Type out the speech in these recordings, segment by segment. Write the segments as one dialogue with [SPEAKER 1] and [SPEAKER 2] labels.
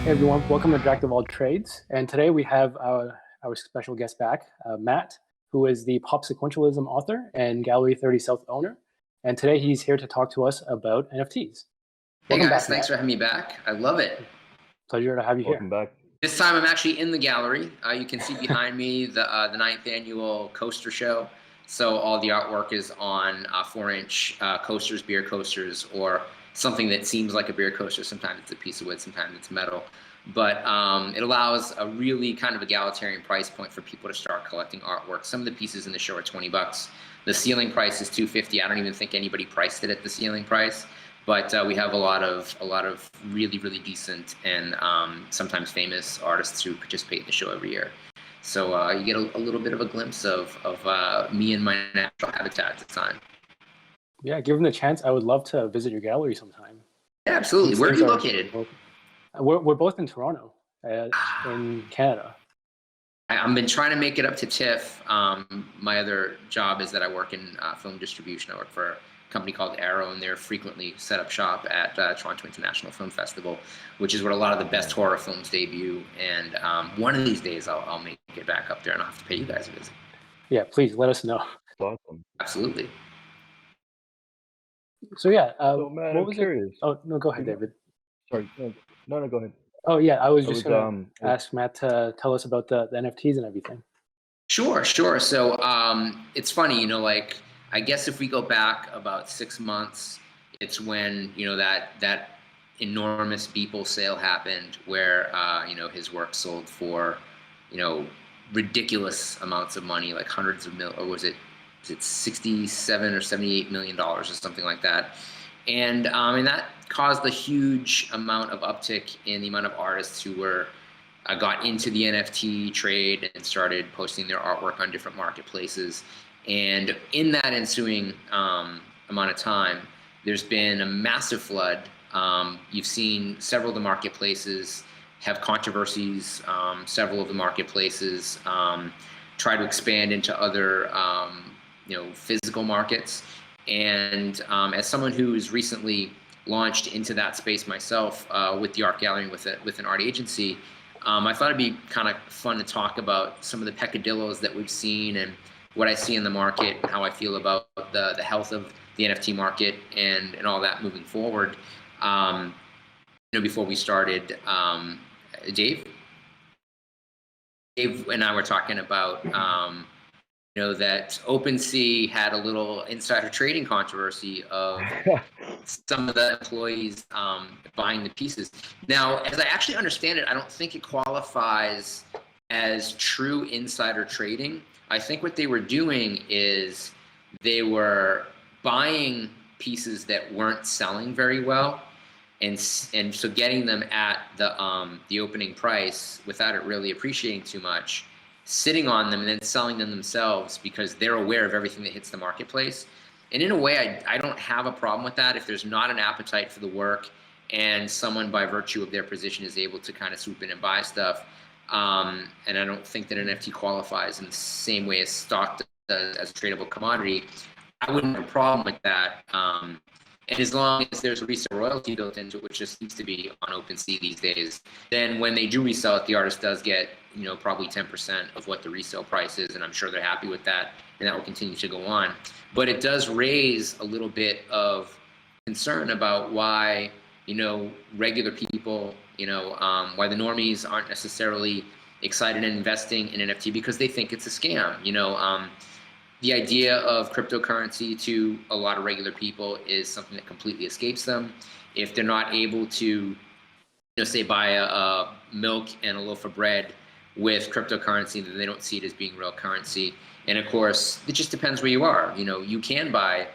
[SPEAKER 1] Hey everyone, welcome to Jack of All Trades. And today we have our special guest back, Matt, who is the Pop Sequentialism author and Gallery 30 South owner. And today he's here to talk to us about NFTs.
[SPEAKER 2] Hey
[SPEAKER 1] Welcome
[SPEAKER 2] guys,
[SPEAKER 1] back,
[SPEAKER 2] thanks
[SPEAKER 1] Matt.
[SPEAKER 2] for having me back. I love it.
[SPEAKER 1] Pleasure to have you
[SPEAKER 3] Welcome
[SPEAKER 1] here.
[SPEAKER 3] back.
[SPEAKER 2] This time I'm actually in the gallery. You can see behind me the 9th annual coaster show. So all the artwork is on 4-inch coasters, beer coasters, or something that seems like a beer coaster. Sometimes it's a piece of wood, sometimes it's metal. But it allows a really kind of egalitarian price point for people to start collecting artwork. Some of the pieces in the show are $20. The ceiling price is $250. I don't even think anybody priced it at the ceiling price. But we have a lot of really, really decent and sometimes famous artists who participate in the show every year. So you get a little bit of a glimpse of me and my natural habitat at the time.
[SPEAKER 1] Yeah, given the chance, I would love to visit your gallery sometime.
[SPEAKER 2] Yeah, absolutely. Where are you located?
[SPEAKER 1] We're both in Toronto, in Canada.
[SPEAKER 2] I've been trying to make it up to TIFF. My other job is that I work in film distribution. I work for a company called Arrow, and they're frequently set up shop at Toronto International Film Festival, which is where a lot of the best horror films debut. And one of these days I'll make it back up there and I'll have to pay you guys a visit.
[SPEAKER 1] Yeah, please let us know.
[SPEAKER 3] Awesome.
[SPEAKER 2] Absolutely.
[SPEAKER 1] So yeah,
[SPEAKER 3] So Matt,
[SPEAKER 1] what
[SPEAKER 3] I'm
[SPEAKER 1] was
[SPEAKER 3] curious.
[SPEAKER 1] it? Oh, no, go ahead, David.
[SPEAKER 3] Sorry, no, go ahead.
[SPEAKER 1] Oh yeah, I was just going to ask Matt to tell us about the NFTs and everything.
[SPEAKER 2] Sure. So it's funny, you know, like I guess if we go back about 6 months, it's when, you know, that enormous Beeple sale happened where, you know, his work sold for, you know, ridiculous amounts of money, like hundreds of or was it 67 or 78 million dollars or something like that. And that caused a huge amount of uptick in the amount of artists who were got into the NFT trade and started posting their artwork on different marketplaces. And in that ensuing amount of time, there's been a massive flood. You've seen several of the marketplaces have controversies. Several of the marketplaces try to expand into other you know, physical markets. And as someone who's recently launched into that space myself with the art gallery with an art agency, I thought it'd be kind of fun to talk about some of the peccadillos that we've seen and what I see in the market and how I feel about the health of the NFT market and all that moving forward. You know, before we started, Dave and I were talking about you know, that OpenSea had a little insider trading controversy of some of the employees buying the pieces. Now, as I actually understand it, I don't think it qualifies as true insider trading. I think what they were doing is they were buying pieces that weren't selling very well, and so getting them at the opening price without it really appreciating too much, sitting on them and then selling them themselves because they're aware of everything that hits the marketplace. And in a way, I don't have a problem with that if there's not an appetite for the work and someone by virtue of their position is able to kind of swoop in and buy stuff. And I don't think that NFT qualifies in the same way as stock does as a tradable commodity. I wouldn't have a problem with that. And as long as there's a resale royalty built into it, which just seems to be on OpenSea these days, then when they do resell it, the artist does get, you know, probably 10% of what the resale price is, and I'm sure they're happy with that, and that will continue to go on. But it does raise a little bit of concern about why, you know, regular people, you know, why the normies aren't necessarily excited in investing in NFT because they think it's a scam, you know. The idea of cryptocurrency to a lot of regular people is something that completely escapes them. If they're not able to, you know, say buy a milk and a loaf of bread with cryptocurrency, then they don't see it as being real currency. And of course, it just depends where you are. You know, you can buy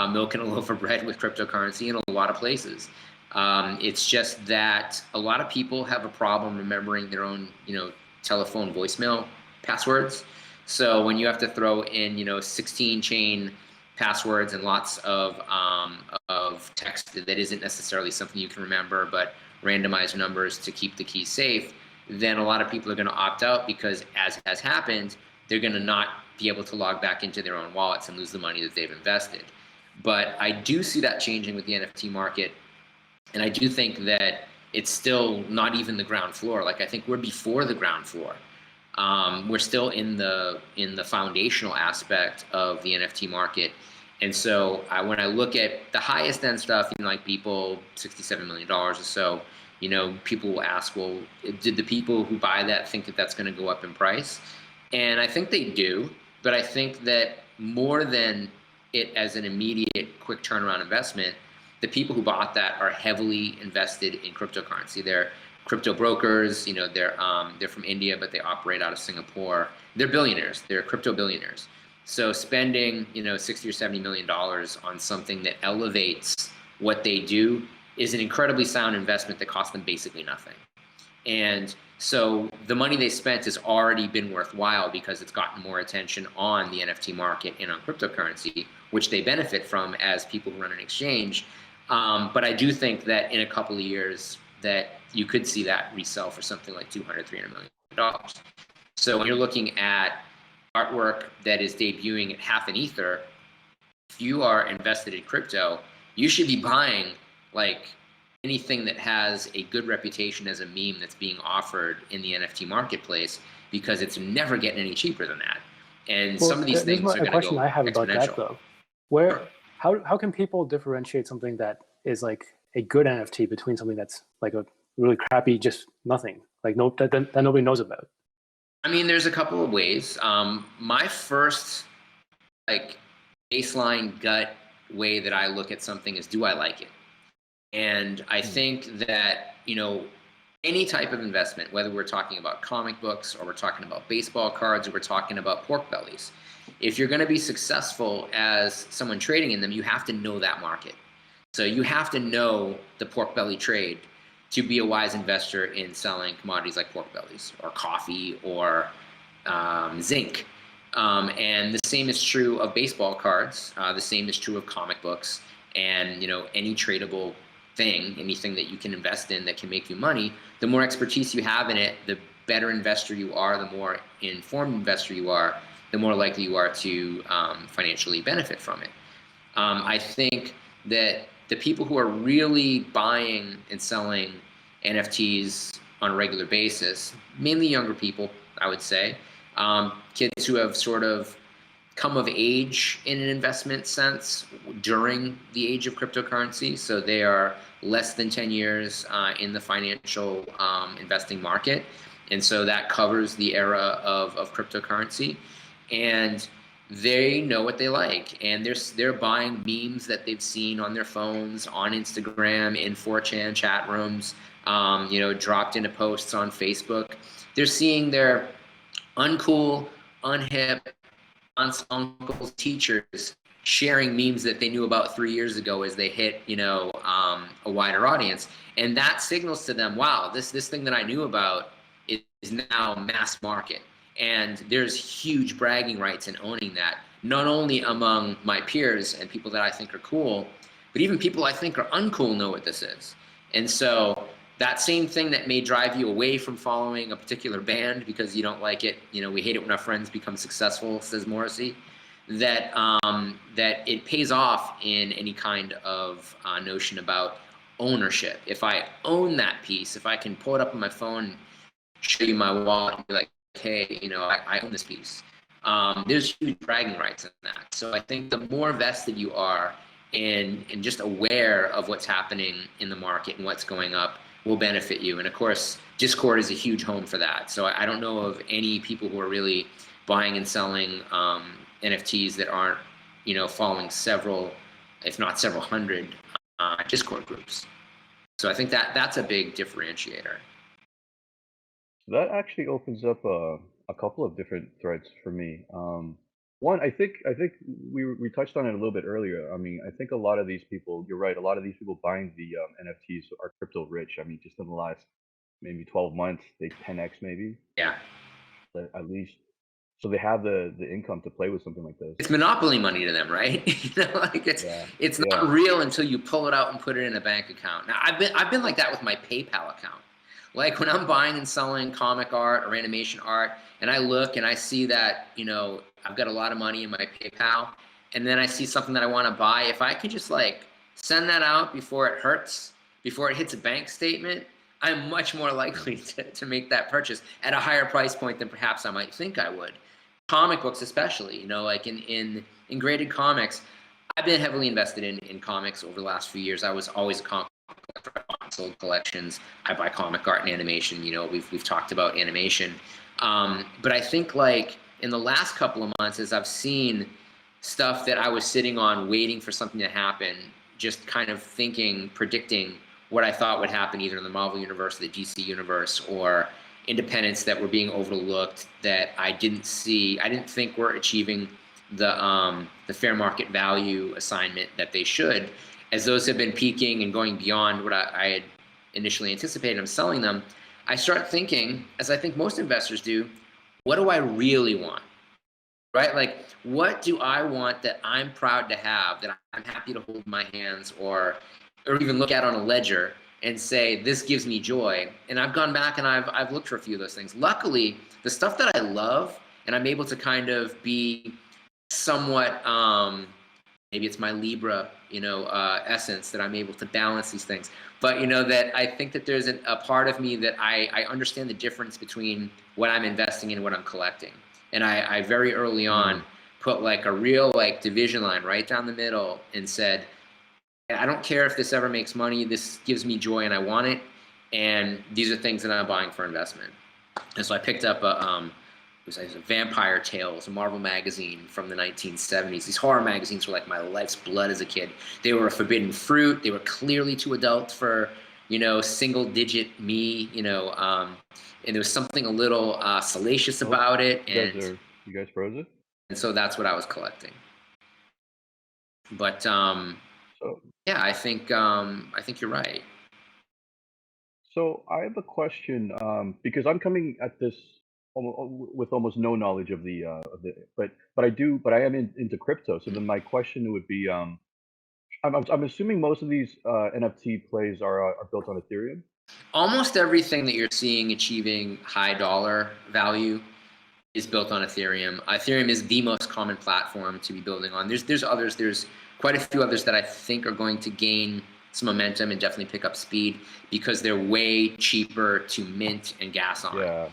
[SPEAKER 2] milk and a loaf of bread with cryptocurrency in a lot of places. It's just that a lot of people have a problem remembering their own, you know, telephone voicemail passwords. So when you have to throw in, you know, 16 chain passwords and lots of text that isn't necessarily something you can remember, but randomized numbers to keep the key safe, then a lot of people are going to opt out because, as has happened, they're going to not be able to log back into their own wallets and lose the money that they've invested. But I do see that changing with the NFT market. And I do think that it's still not even the ground floor. Like I think we're before the ground floor. We're still in the foundational aspect of the NFT market. And so when I look at the highest end stuff, like people, $67 million or so, people will ask, well, did the people who buy that think that that's going to go up in price? And I think they do, but I think that more than it as an immediate quick turnaround investment, the people who bought that are heavily invested in cryptocurrency. They're crypto brokers, they're from India, but they operate out of Singapore. They're billionaires, they're crypto billionaires. So spending, $60 or $70 million on something that elevates what they do is an incredibly sound investment that cost them basically nothing. And so the money they spent has already been worthwhile because it's gotten more attention on the NFT market and on cryptocurrency, which they benefit from as people who run an exchange. But I do think that in a couple of years that you could see that resell for something like $200, $300 million. So when you're looking at artwork that is debuting at half an ether, if you are invested in crypto, you should be buying like anything that has a good reputation as a meme that's being offered in the NFT marketplace, because it's never getting any cheaper than that. And some of these things are going to go exponential.
[SPEAKER 1] A question I have about that though, how can people differentiate something that is like a good NFT between something that's like a really crappy, just nothing, like that nobody knows about?
[SPEAKER 2] I mean, there's a couple of ways. My first like baseline gut way that I look at something is, do I like it? And I think that, any type of investment, whether we're talking about comic books or we're talking about baseball cards or we're talking about pork bellies, if you're going to be successful as someone trading in them, you have to know that market. So you have to know the pork belly trade to be a wise investor in selling commodities like pork bellies or coffee or zinc. And the same is true of baseball cards. The same is true of comic books, and any tradable thing, anything that you can invest in that can make you money. The more expertise you have in it, the better investor you are, the more informed investor you are, the more likely you are to financially benefit from it. I think that the people who are really buying and selling NFTs on a regular basis, mainly younger people, I would say, kids who have sort of come of age in an investment sense during the age of cryptocurrency. So they are less than 10 years in the financial investing market. And so that covers the era of cryptocurrency. And they know what they like. And they're buying memes that they've seen on their phones, on Instagram, in 4chan chat rooms, dropped into posts on Facebook. They're seeing their uncool, unhip, aunts, uncles, teachers sharing memes that they knew about 3 years ago as they hit, a wider audience. And that signals to them, wow, this thing that I knew about is now mass market. And there's huge bragging rights in owning that, not only among my peers and people that I think are cool, but even people I think are uncool know what this is. And so that same thing that may drive you away from following a particular band because you don't like it, we hate it when our friends become successful, says Morrissey, that it pays off in any kind of notion about ownership. If I own that piece, if I can pull it up on my phone, show you my wallet, and be like, hey, I own this piece. There's huge bragging rights in that. So I think the more vested you are in just aware of what's happening in the market and what's going up, will benefit you. And of course, Discord is a huge home for that. So I don't know of any people who are really buying and selling NFTs that aren't, following several, if not several hundred Discord groups. So I think that's a big differentiator.
[SPEAKER 3] That actually opens up a couple of different threads for me. One, I think we touched on it a little bit earlier. I mean, I think a lot of these people, you're right, a lot of these people buying the NFTs are crypto rich. I mean, just in the last maybe 12 months, they 10x maybe.
[SPEAKER 2] Yeah.
[SPEAKER 3] At least. So they have the income to play with something like this.
[SPEAKER 2] It's monopoly money to them, right? It's not real until you pull it out and put it in a bank account. Now, I've been like that with my PayPal account. Like when I'm buying and selling comic art or animation art, and I look and I see that, I've got a lot of money in my PayPal, and then I see something that I want to buy, if I could just like send that out before it hurts, before it hits a bank statement, I'm much more likely to make that purchase at a higher price point than perhaps I might think I would. Comic books especially, you know, like in graded comics, I've been heavily invested in comics over the last few years. I was always a comic collector. I sold collections. I buy comic art and animation. You know, we've talked about animation. But I think like in the last couple of months, as I've seen stuff that I was sitting on waiting for something to happen, just kind of thinking, predicting what I thought would happen either in the Marvel universe, the DC universe, or independents that were being overlooked that I didn't see, I didn't think were achieving the fair market value assignment that they should. As those have been peaking and going beyond what I had initially anticipated, I'm selling them, I start thinking, as I think most investors do, what do I really want? Right? Like, what do I want that I'm proud to have, that I'm happy to hold in my hands, or even look at on a ledger and say, this gives me joy? And I've gone back and I've looked for a few of those things. Luckily, the stuff that I love and I'm able to kind of be somewhat, maybe it's my Libra, you know, essence, that I'm able to balance these things. But, you know, that I think that there's a part of me that I understand the difference between what I'm investing in and what I'm collecting. And I very early on put like a real like division line right down the middle and said, I don't care if this ever makes money, this gives me joy and I want it. And these are things that I'm buying for investment. And so I picked up it was a Vampire Tales, a Marvel magazine from the 1970s. These horror magazines were like my life's blood as a kid. They were a forbidden fruit. They were clearly too adult for, you know, single digit me, you know, and there was something a little salacious about it. And
[SPEAKER 3] you guys froze it?
[SPEAKER 2] And so that's what I was collecting. But yeah, I think you're right.
[SPEAKER 3] So I have a question, because I'm coming at this with almost no knowledge of but I am into crypto. So then my question would be, I'm assuming most of these NFT plays are built on Ethereum.
[SPEAKER 2] Almost everything that you're seeing achieving high dollar value is built on Ethereum. Ethereum is the most common platform to be building on. There's others. There's quite a few others that I think are going to gain some momentum and definitely pick up speed because they're way cheaper to mint and gas on.
[SPEAKER 3] Yeah.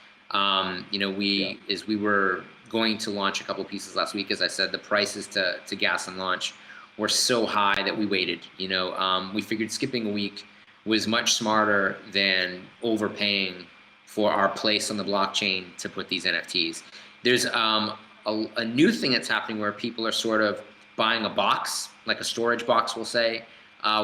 [SPEAKER 2] You know, as we were going to launch a couple pieces last week, as I said, the prices to gas and launch were so high that we waited. You know, we figured skipping a week was much smarter than overpaying for our place on the blockchain to put these NFTs. There's a new thing that's happening where people are sort of buying a box, like a storage box, we'll say,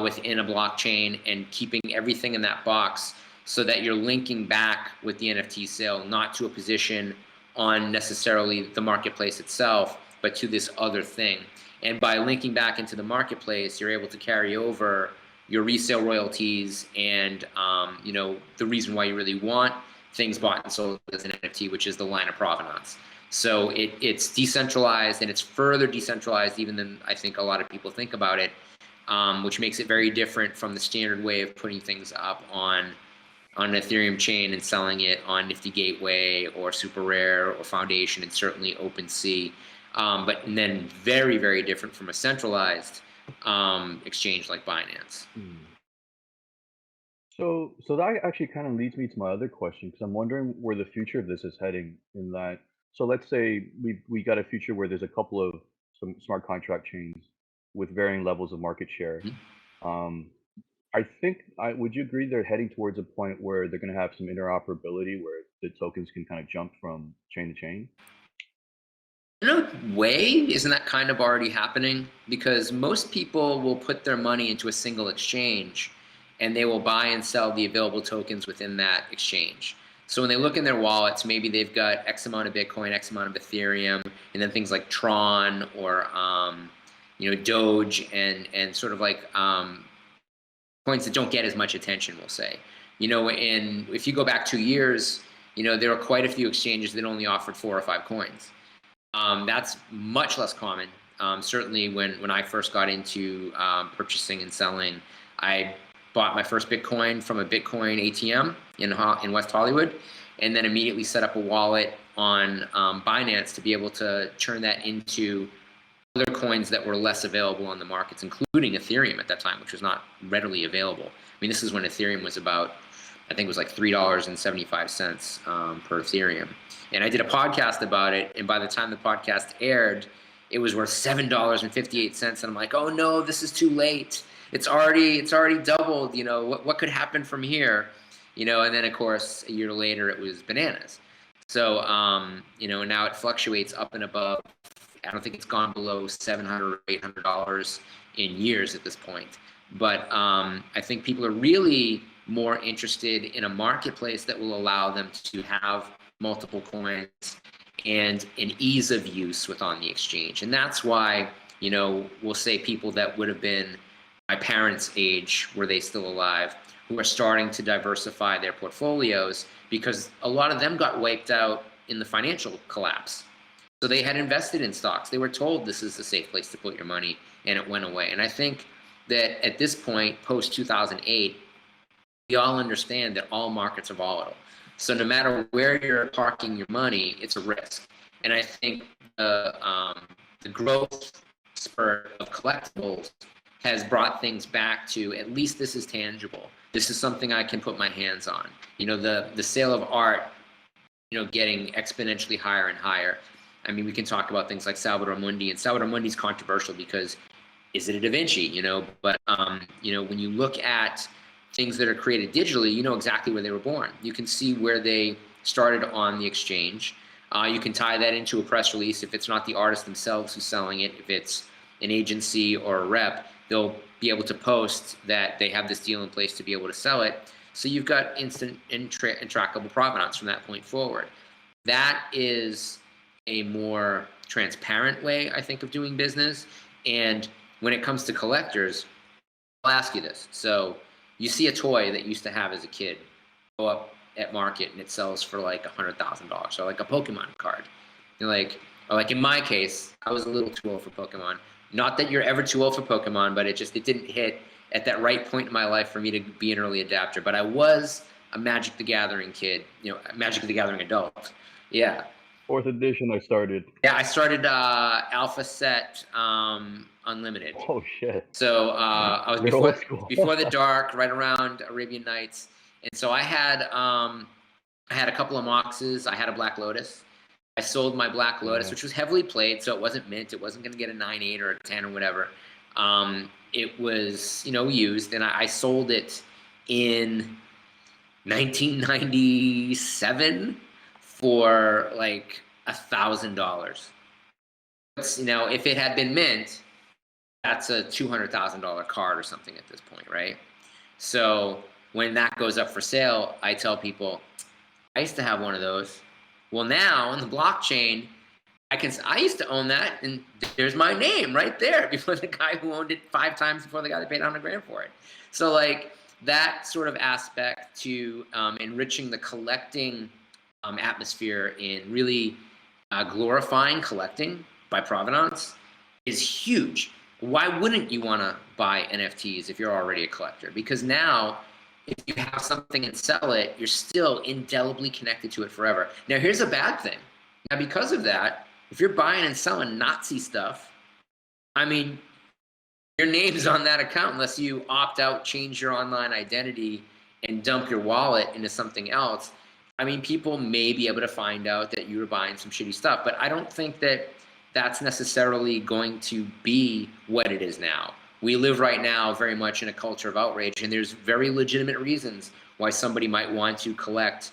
[SPEAKER 2] within a blockchain and keeping everything in that box so that you're linking back with the NFT sale, not to a position on necessarily the marketplace itself, but to this other thing. And by linking back into the marketplace, you're able to carry over your resale royalties and you know, the reason why you really want things bought and sold as an NFT, which is the line of provenance. So it's decentralized, and it's further decentralized even than I think a lot of people think about it, which makes it very different from the standard way of putting things up on an Ethereum chain and selling it on Nifty Gateway or Super Rare or Foundation and certainly OpenSea. But then very, very different from a centralized exchange like Binance.
[SPEAKER 3] So that actually kind of leads me to my other question, because I'm wondering where the future of this is heading. In that, so let's say we got a future where there's a couple of some smart contract chains with varying levels of market share. I think, would you agree they're heading towards a point where they're going to have some interoperability where the tokens can kind of jump from chain to chain?
[SPEAKER 2] In a way, isn't that kind of already happening? Because most people will put their money into a single exchange and they will buy and sell the available tokens within that exchange. So when they look in their wallets, maybe they've got X amount of Bitcoin, X amount of Ethereum, and then things like Tron or you know, Doge and sort of like coins that don't get as much attention, we'll say. You know, and if you go back 2 years, you know, there were quite a few exchanges that only offered 4 or 5 coins. That's much less common. Certainly when I first got into purchasing and selling, I bought my first Bitcoin from a Bitcoin ATM in West Hollywood, and then immediately set up a wallet on Binance to be able to turn that into other coins that were less available on the markets, including Ethereum at that time, which was not readily available. I mean, this is when Ethereum was about I think it was like $3.75 per Ethereum. And I did a podcast about it, and by the time the podcast aired, it was worth $7.58. And I'm like, oh no, this is too late. It's already doubled. You know, what could happen from here? You know, and then of course a year later it was bananas. So you know, now it fluctuates up and above. I don't think it's gone below $700 or $800 in years at this point. But I think people are really more interested in a marketplace that will allow them to have multiple coins and an ease of use on the exchange. And that's why, you know, we'll say people that would have been my parents' age, were they still alive, who are starting to diversify their portfolios, because a lot of them got wiped out in the financial collapse. So they had invested in stocks. They were told this is a safe place to put your money, and it went away. And I think that at this point, post 2008, we all understand that all markets are volatile. So no matter where you're parking your money, it's a risk. And I think the growth spurt of collectibles has brought things back to, at least this is tangible. This is something I can put my hands on. You know, the sale of art, you know, getting exponentially higher and higher. I mean, we can talk about things like Salvador Mundi, and Salvador Mundi is controversial because is it a Da Vinci, you know? But, you know, when you look at things that are created digitally, you know exactly where they were born. You can see where they started on the exchange. You can tie that into a press release. If it's not the artist themselves who's selling it, if it's an agency or a rep, they'll be able to post that they have this deal in place to be able to sell it. So you've got instant and trackable provenance from that point forward. That is a more transparent way, I think, of doing business. And when it comes to collectors, I'll ask you this. So you see a toy that you used to have as a kid go up at market and it sells for like $100,000, so like a Pokemon card. You're like, or like in my case, I was a little too old for Pokemon. Not that you're ever too old for Pokemon, but it didn't hit at that right point in my life for me to be an early adapter. But I was a Magic the Gathering kid, you know, Magic the Gathering adult. Yeah.
[SPEAKER 3] 4th edition I started.
[SPEAKER 2] Yeah, I started Alpha Set Unlimited.
[SPEAKER 3] Oh shit.
[SPEAKER 2] So I was before the dark, right around Arabian Nights, and so I had a couple of Moxes. I had a Black Lotus. I sold my Black Lotus, which was heavily played, so it wasn't mint. It wasn't going to get a 9.8 or a 10 or whatever. It was, you know, used, and I sold it in 1997 for like $1,000. You know, if it had been mint, that's a $200,000 card or something at this point, right? So when that goes up for sale, I tell people, I used to have one of those. Well, now on the blockchain, I used to own that, and there's my name right there before the guy who owned it 5 times before the guy that paid $100,000 for it. So like that sort of aspect to enriching the collecting atmosphere in really glorifying collecting by provenance is huge. Why wouldn't you want to buy NFTs if you're already a collector? Because now, if you have something and sell it, you're still indelibly connected to it forever. Now, here's a bad thing. Now, because of that, if you're buying and selling Nazi stuff, I mean, your name's on that account unless you opt out, change your online identity, and dump your wallet into something else. I mean, people may be able to find out that you were buying some shitty stuff, but I don't think that that's necessarily going to be what it is now. We live right now very much in a culture of outrage, and there's very legitimate reasons why somebody might want to collect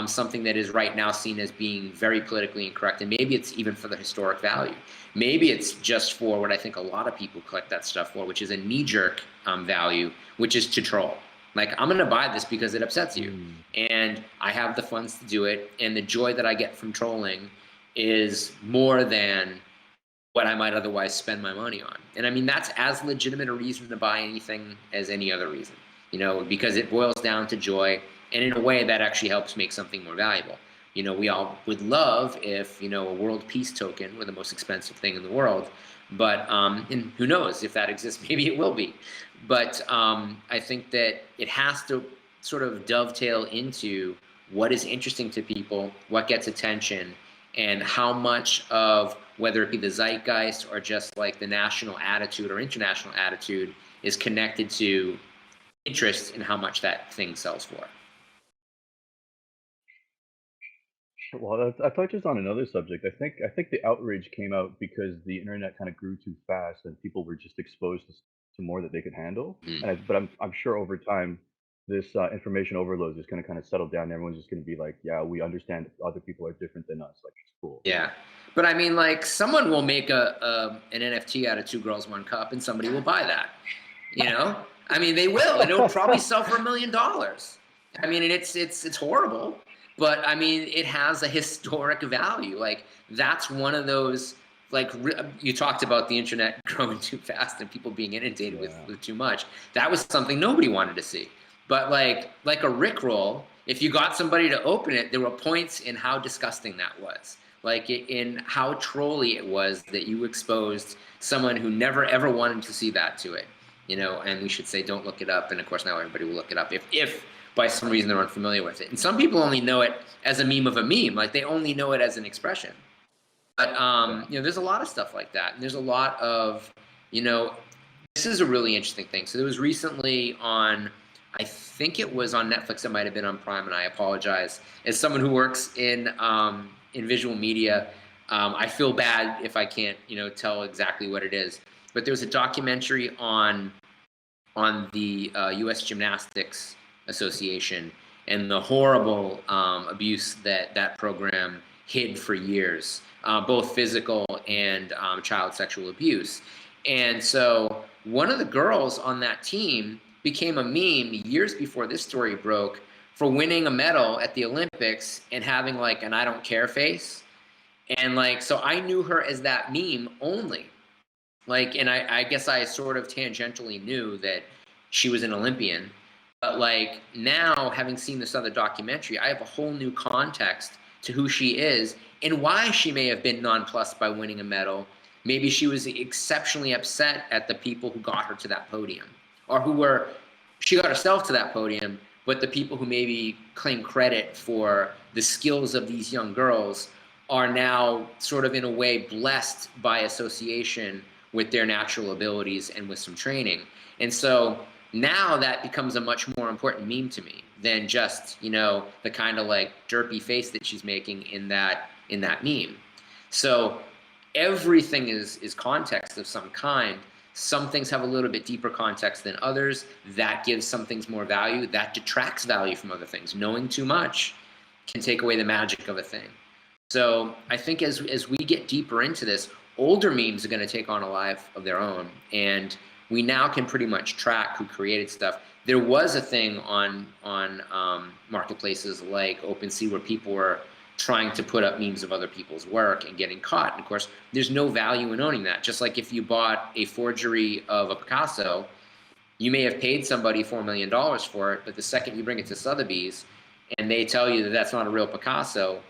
[SPEAKER 2] something that is right now seen as being very politically incorrect, and maybe it's even for the historic value. Maybe it's just for what I think a lot of people collect that stuff for, which is a knee-jerk value, which is to troll. Like, I'm going to buy this because it upsets you, and I have the funds to do it, and the joy that I get from trolling is more than what I might otherwise spend my money on. And I mean, that's as legitimate a reason to buy anything as any other reason, you know, because it boils down to joy, and in a way that actually helps make something more valuable. You know, we all would love if, you know, a world peace token were the most expensive thing in the world, but, and who knows if that exists, maybe it will be. But I think that it has to sort of dovetail into what is interesting to people, what gets attention, and how much of, whether it be the zeitgeist or just like the national attitude or international attitude, is connected to interest in how much that thing sells for.
[SPEAKER 3] Well, that touches on another subject. I think the outrage came out because the internet kind of grew too fast and people were just exposed to more that they could handle.
[SPEAKER 2] Mm.
[SPEAKER 3] But I'm sure over time, this information overload is going to kind of settle down. Everyone's just going to be like, yeah, we understand other people are different than us. Like, it's cool.
[SPEAKER 2] Yeah. But I mean, like, someone will make an NFT out of Two Girls, One Cup, and somebody will buy that. You know? I mean, they will, and it'll probably sell for $1 million. I mean, and it's horrible, but I mean, it has a historic value. Like, that's one of those, like, you talked about the internet growing too fast and people being inundated
[SPEAKER 3] Yeah.
[SPEAKER 2] with too much. That was something nobody wanted to see. But like a Rickroll, if you got somebody to open it, there were points in how disgusting that was. Like in how trolly it was that you exposed someone who never ever wanted to see that to it. You know, and we should say don't look it up. And of course now everybody will look it up if by some reason they're unfamiliar with it. And some people only know it as a meme of a meme, like they only know it as an expression. But you know, there's a lot of stuff like that, and there's a lot of, you know, this is a really interesting thing. So there was recently on, I think it was on Netflix, it might have been on Prime, and I apologize. As someone who works in visual media, I feel bad if I can't, you know, tell exactly what it is. But there was a documentary on the U.S. Gymnastics Association and the horrible abuse that program hid for years, both physical and child sexual abuse. And so one of the girls on that team became a meme years before this story broke for winning a medal at the Olympics and having like an I don't care face. And like, so I knew her as that meme only. Like, and I guess I sort of tangentially knew that she was an Olympian. But like now, having seen this other documentary, I have a whole new context to who she is and why she may have been nonplussed by winning a medal. Maybe she was exceptionally upset at the people who got her to that podium, or she got herself to that podium, but the people who maybe claim credit for the skills of these young girls are now sort of in a way blessed by association with their natural abilities and with some training. And so now that becomes a much more important meme to me than just, you know, the kind of like derpy face that she's making in that meme. So everything is context of some kind. Some things have a little bit deeper context than others. That gives some things more value. That detracts value from other things. Knowing too much can take away the magic of a thing. So I think as we get deeper into this, older memes are going to take on a life of their own, and we now can pretty much track who created stuff. There was a thing on marketplaces like OpenSea where people were trying to put up memes of other people's work and getting caught. And of course, there's no value in owning that. Just like if you bought a forgery of a Picasso, you may have paid somebody $4 million for it, but the second you bring it to Sotheby's and they tell you that that's not a real Picasso,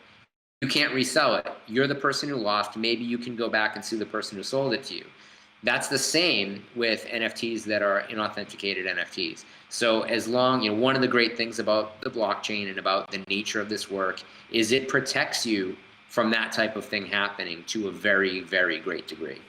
[SPEAKER 2] you can't resell it. You're the person who lost. Maybe you can go back and sue the person who sold it to you. That's the same with NFTs that are inauthenticated NFTs. So as long, you know, one of the great things about the blockchain and about the nature of this work is it protects you from that type of thing happening to a very, very great degree.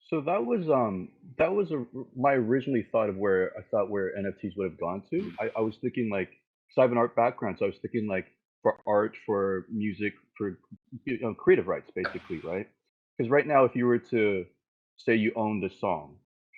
[SPEAKER 3] So that was my originally thought of where I thought where NFTs would have gone to. I was thinking like, so I have an art background, so I was thinking like for art, for music, for creative rights, basically, right? Because right now, if you were to say you owned a song,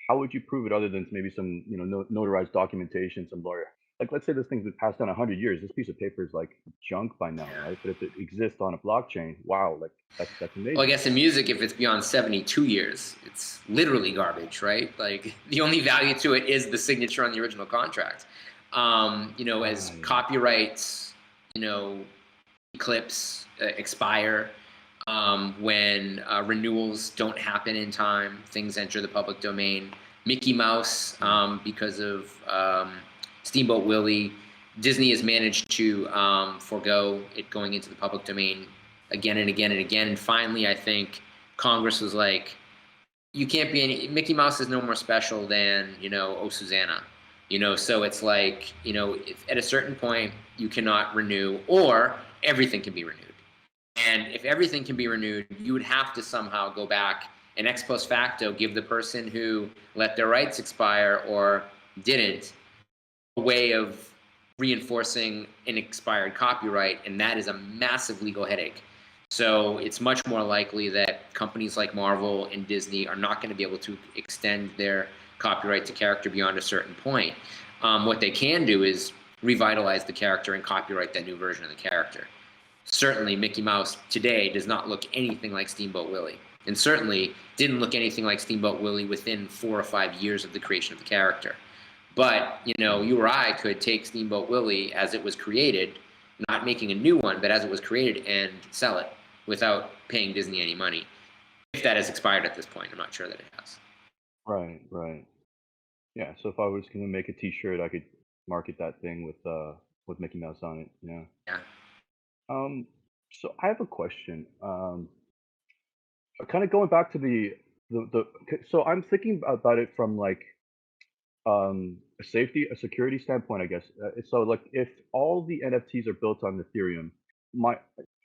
[SPEAKER 3] how would you prove it other than maybe some notarized documentation, some lawyer? Like, let's say this thing's been passed down 100 years. This piece of paper is like junk by now, right? But if it exists on a blockchain, wow, like that's
[SPEAKER 2] Well, I
[SPEAKER 3] amazing.
[SPEAKER 2] guess in music, if it's beyond 72 years, it's literally garbage, right? Like the only value to it is the signature on the original contract. You know, as
[SPEAKER 3] Right.
[SPEAKER 2] copyrights, you know, eclipse, expire, when renewals don't happen in time, things enter the public domain. Mickey Mouse, because of Steamboat Willie, Disney has managed to forego it going into the public domain again and again and again. And finally, I think Congress was like, you can't be any, Mickey Mouse is no more special than, you know, Oh Susanna. You know, so it's like, you know, at a certain point, you cannot renew, or everything can be renewed. And if everything can be renewed, you would have to somehow go back and ex post facto give the person who let their rights expire or didn't a way of reinforcing an expired copyright, and that is a massive legal headache. So it's much more likely that companies like Marvel and Disney are not going to be able to extend their copyright to character beyond a certain point. What they can do is revitalize the character and copyright that new version of the character. Certainly, Mickey Mouse today does not look anything like Steamboat Willie, and certainly didn't look anything like Steamboat Willie within 4 or 5 years of the creation of the character. But, you know, you or I could take Steamboat Willie as it was created, not making a new one, but as it was created, and sell it without paying Disney any money. If that has expired at this point, I'm not sure that it has.
[SPEAKER 3] Right, right. Yeah, so if I was going to make a T-shirt, I could market that thing with Mickey Mouse on it. Yeah.
[SPEAKER 2] Yeah.
[SPEAKER 3] So I have a question. Kind of going back to the so I'm thinking about it from like a security standpoint, I guess. So like if all the NFTs are built on Ethereum, I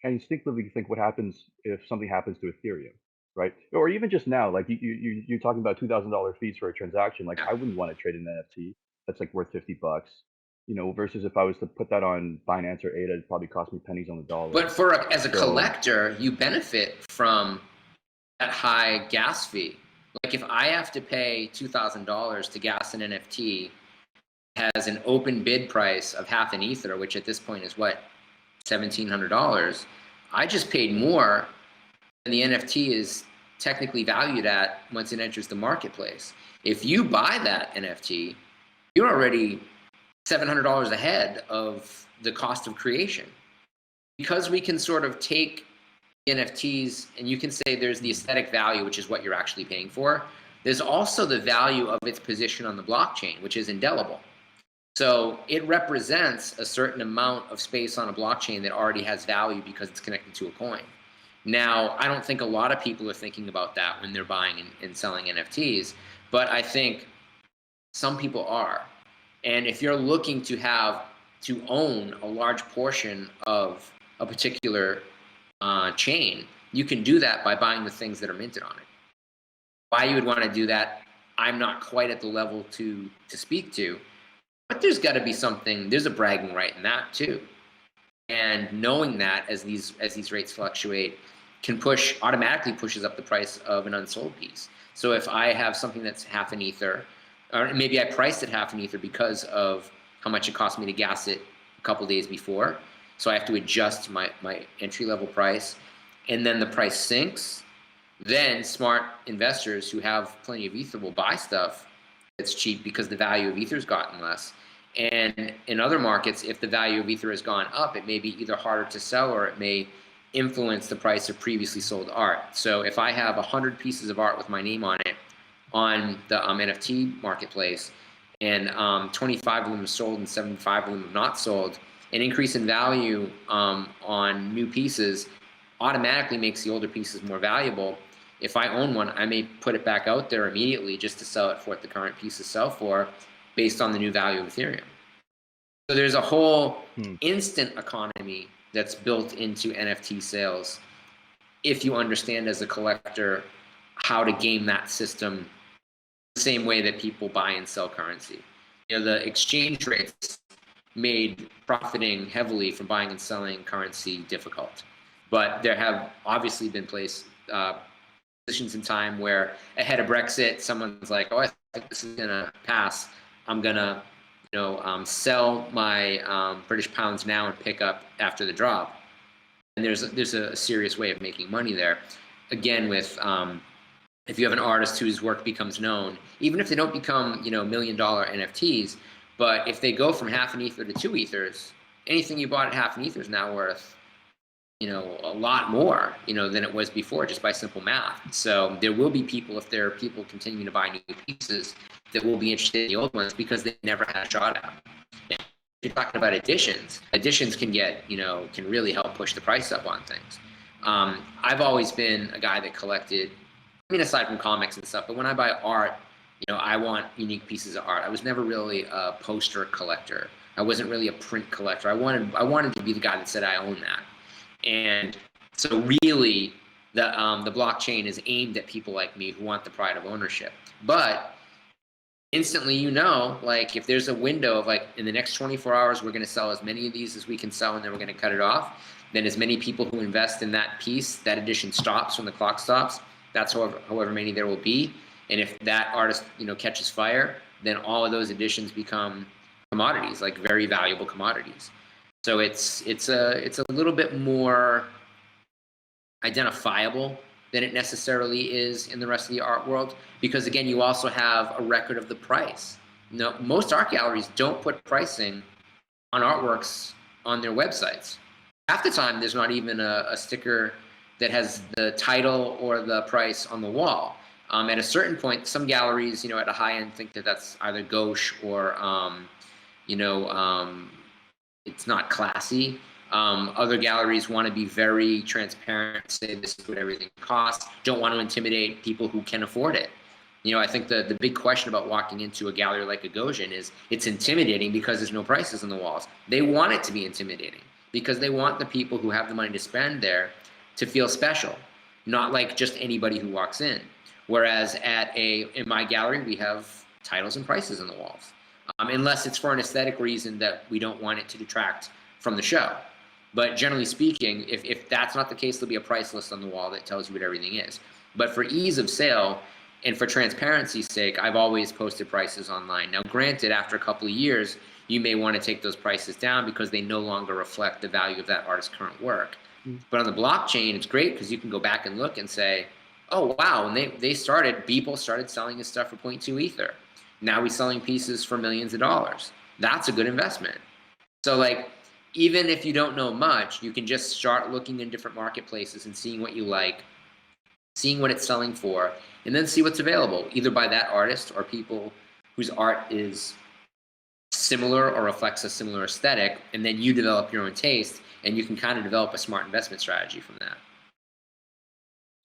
[SPEAKER 3] instinctively think what happens if something happens to Ethereum, right? Or even just now, like you're talking about $2,000 fees for a transaction. Like I wouldn't want to trade an NFT that's like worth $50, you know, versus if I was to put that on Binance or ADA, it'd probably cost me pennies on the dollar.
[SPEAKER 2] But as a collector, you benefit from that high gas fee. Like if I have to pay $2,000 to gas an NFT, has an open bid price of half an ether, which at this point is what, $1,700. I just paid more than the NFT is technically valued at once it enters the marketplace. If you buy that NFT, you're already $700 ahead of the cost of creation. Because we can sort of take NFTs, and you can say there's the aesthetic value, which is what you're actually paying for. There's also the value of its position on the blockchain, which is indelible. So it represents a certain amount of space on a blockchain that already has value because it's connected to a coin. Now, I don't think a lot of people are thinking about that when they're buying and selling NFTs, but I think some people are. And if you're looking to own a large portion of a particular chain, you can do that by buying the things that are minted on it. Why you would want to do that, I'm not quite at the level to speak to, but there's got to be something. There's a bragging right in that too, and knowing that as these rates fluctuate can automatically pushes up the price of an unsold piece. So if I have something that's half an ether, or maybe I priced it half an ether because of how much it cost me to gas it a couple days before, so I have to adjust my entry-level price, and then the price sinks, then smart investors who have plenty of ether will buy stuff that's cheap because the value of ether's gotten less. And in other markets, if the value of ether has gone up, it may be either harder to sell or it may influence the price of previously sold art. So if I have 100 pieces of art with my name on it on the NFT marketplace, and 25 of them are sold and 75 of them have not sold, an increase in value on new pieces automatically makes the older pieces more valuable. If I own one, I may put it back out there immediately just to sell it for what the current pieces sell for based on the new value of Ethereum. So there's a whole instant economy that's built into NFT sales if you understand as a collector how to game that system the same way that people buy and sell currency. You know, the exchange rates made profiting heavily from buying and selling currency difficult. But there have obviously been positions in time where ahead of Brexit, someone's like, oh, I think this is gonna pass. I'm gonna, sell my British pounds now and pick up after the drop. And there's a serious way of making money there. Again, with if you have an artist whose work becomes known, even if they don't become, $1 million NFTs, but if they go from half an ether to 2 ethers, anything you bought at half an ether is now worth, a lot more, than it was before, just by simple math. So there will be people, if there are people continuing to buy new pieces, that will be interested in the old ones because they never had a shot at. If you're talking about additions can get, can really help push the price up on things. I've always been a guy that collected, aside from comics and stuff, but when I buy art, I want unique pieces of art. I was never really a poster collector. I wasn't really a print collector. I wanted to be the guy that said I own that. And so really the blockchain is aimed at people like me who want the pride of ownership. But instantly, you know, like if there's a window of like in the next 24 hours, we're going to sell as many of these as we can sell, and then we're going to cut it off. Then as many people who invest in that piece, that edition stops when the clock stops. That's however many there will be. And if that artist, you know, catches fire, then all of those editions become commodities, like very valuable commodities. So it's a little bit more identifiable than it necessarily is in the rest of the art world, because again, you also have a record of the price. No, most art galleries don't put pricing on artworks on their websites. Half the time, there's not even a sticker that has the title or the price on the wall. At a certain point, some galleries, you know, at a high end, think that that's either gauche or, you know, it's not classy. Other galleries want to be very transparent, say this is what everything costs, don't want to intimidate people who can afford it. You know, I think the big question about walking into a gallery like a Gauguin is it's intimidating because there's no prices on the walls. They want it to be intimidating because they want the people who have the money to spend there to feel special, not like just anybody who walks in. Whereas in my gallery, we have titles and prices on the walls, unless it's for an aesthetic reason that we don't want it to detract from the show. But generally speaking, if that's not the case, there'll be a price list on the wall that tells you what everything is. But for ease of sale and for transparency's sake, I've always posted prices online. Now, granted, after a couple of years, you may want to take those prices down because they no longer reflect the value of that artist's current work. But on the blockchain, it's great because you can go back and look and say, oh, wow, when Beeple started selling his stuff for 0.2 Ether. Now he's selling pieces for millions of dollars. That's a good investment. So like, even if you don't know much, you can just start looking in different marketplaces and seeing what you like, seeing what it's selling for, and then see what's available, either by that artist or people whose art is similar or reflects a similar aesthetic, and then you develop your own taste, and you can kind of develop a smart investment strategy from that.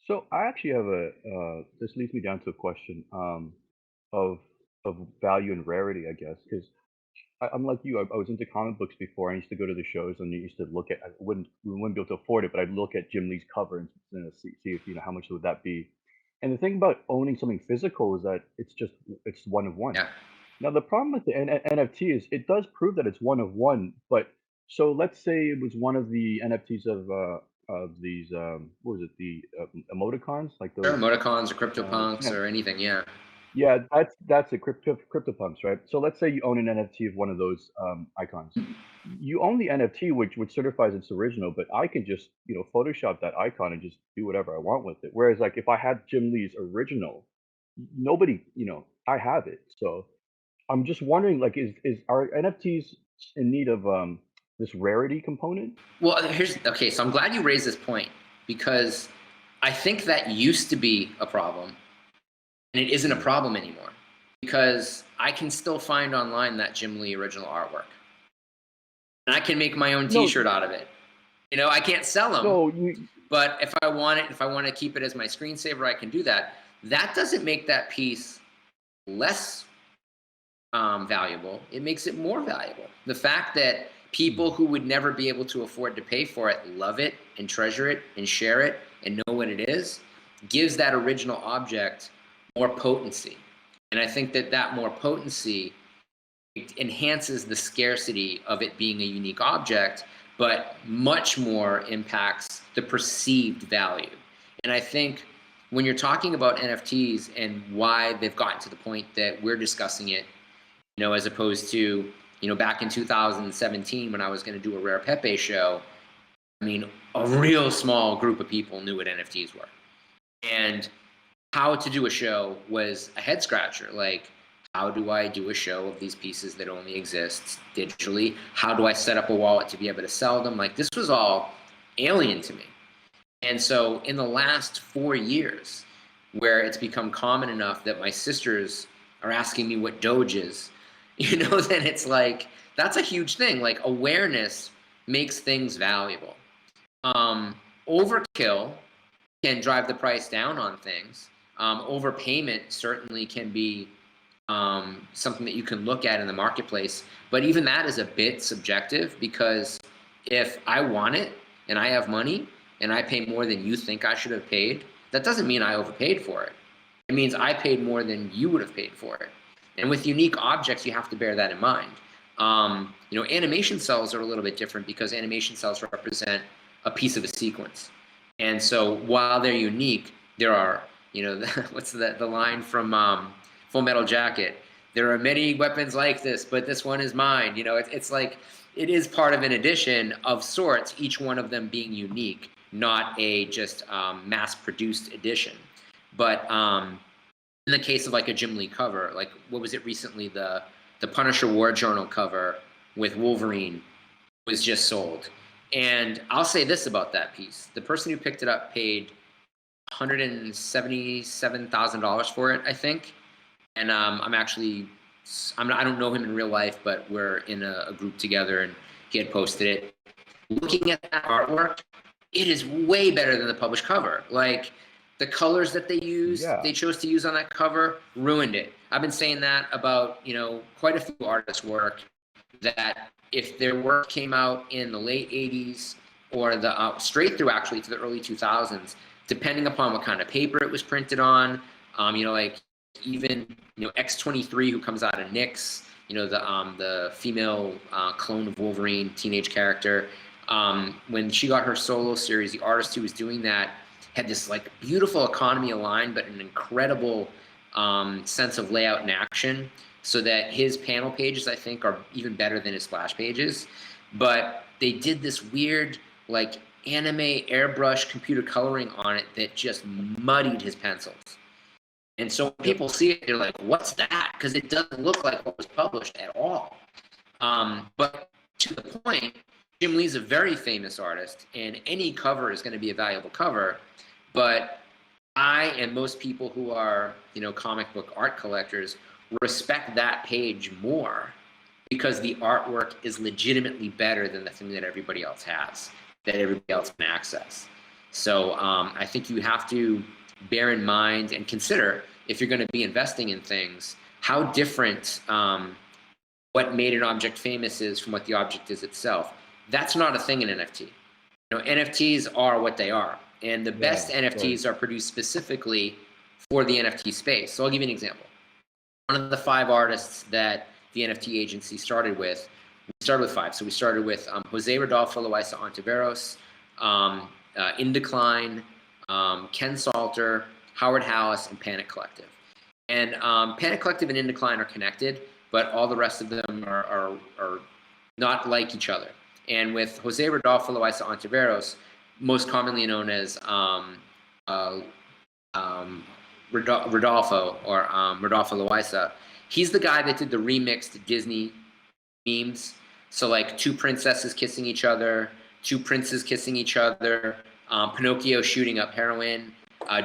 [SPEAKER 3] So I actually have this leads me down to a question of value and rarity, I guess, because I'm like you. I was into comic books before. I used to go to the shows and I used to look at. We wouldn't be able to afford it, but I'd look at Jim Lee's cover and see if how much would that be. And the thing about owning something physical is that it's one of one.
[SPEAKER 2] Yeah.
[SPEAKER 3] Now the problem with the NFT is it does prove that it's one of one. But so let's say it was one of the NFTs of these what was it, the emoticons, like those
[SPEAKER 2] emoticons or CryptoPunks
[SPEAKER 3] yeah.
[SPEAKER 2] or anything, yeah.
[SPEAKER 3] Yeah, that's a CryptoPunks, right? So let's say you own an NFT of one of those icons. You own the NFT, which certifies it's original, but I can just Photoshop that icon and just do whatever I want with it. Whereas like if I had Jim Lee's original, nobody, I have it. So I'm just wondering, like, are NFTs in need of this rarity component?
[SPEAKER 2] Well, okay, so I'm glad you raised this point because I think that used to be a problem. And it isn't a problem anymore because I can still find online that Jim Lee original artwork. And I can make my own t-shirt out of it. I can't sell them, but if I want to keep it as my screensaver, I can do that. That doesn't make that piece less valuable. It makes it more valuable. The fact that people who would never be able to afford to pay for it love it and treasure it and share it and know what it is gives that original object more potency. And I think that more potency enhances the scarcity of it being a unique object, but much more impacts the perceived value. And I think when you're talking about NFTs and why they've gotten to the point that we're discussing it, as opposed to, back in 2017 when I was going to do a Rare Pepe show, I mean, a real small group of people knew what NFTs were. And how to do a show was a head scratcher. Like, how do I do a show of these pieces that only exist digitally? How do I set up a wallet to be able to sell them? Like, this was all alien to me. And so in the last 4 years, where it's become common enough that my sisters are asking me what Doge is, then it's like, that's a huge thing. Like, awareness makes things valuable. Overkill can drive the price down on things. Overpayment certainly can be something that you can look at in the marketplace, but even that is a bit subjective because if I want it and I have money and I pay more than you think I should have paid, that doesn't mean I overpaid for it. It means I paid more than you would have paid for it. And with unique objects, you have to bear that in mind. Animation cells are a little bit different because animation cells represent a piece of a sequence. And so while they're unique, there are, what's the line from Full Metal Jacket? There are many weapons like this, but this one is mine. It's like, it is part of an edition of sorts, each one of them being unique, not a just mass-produced edition. But in the case of like a Jim Lee cover, like what was it recently, the Punisher War Journal cover with Wolverine was just sold. And I'll say this about that piece. The person who picked it up paid $177,000 for it, I think. And I don't know him in real life, but we're in a group together and he had posted it. Looking at that artwork, it is way better than the published cover. Like the colors that they chose to use on that cover ruined it. I've been saying that about, quite a few artists' work, that if their work came out in the late 80s or the straight through actually to the early 2000s, depending upon what kind of paper it was printed on, like even X23, who comes out of Nyx, the female clone of Wolverine, teenage character, when she got her solo series, the artist who was doing that had this like beautiful economy of line, but an incredible sense of layout and action, so that his panel pages, I think, are even better than his splash pages. But they did this weird like anime airbrush computer coloring on it that just muddied his pencils. And so when people see it, they're like, what's that? Because it doesn't look like what was published at all. But to the point, Jim Lee's a very famous artist, and any cover is going to be a valuable cover. But I and most people who are, comic book art collectors respect that page more because the artwork is legitimately better than the thing that everybody else has, that everybody else can access. So I think you have to bear in mind and consider, if you're going to be investing in things, how different what made an object famous is from what the object is itself. That's not a thing in NFT. NFTs are what they are, and the best NFTs are produced specifically for the NFT space. So I'll give you an example. One of the 5 artists that the NFT agency started with, we started with 5. So we started with José Rodolfo Loaiza Ontiveros, Indecline, Ken Salter, Howard Hallis, and Panic Collective. And Panic Collective and Indecline are connected, but all the rest of them are not like each other. And with José Rodolfo Loaiza Ontiveros, most commonly known as Rodolfo or Rodolfo Loaiza, he's the guy that did the remixed Disney memes. So like 2 princesses kissing each other, 2 princes kissing each other, Pinocchio shooting up heroin,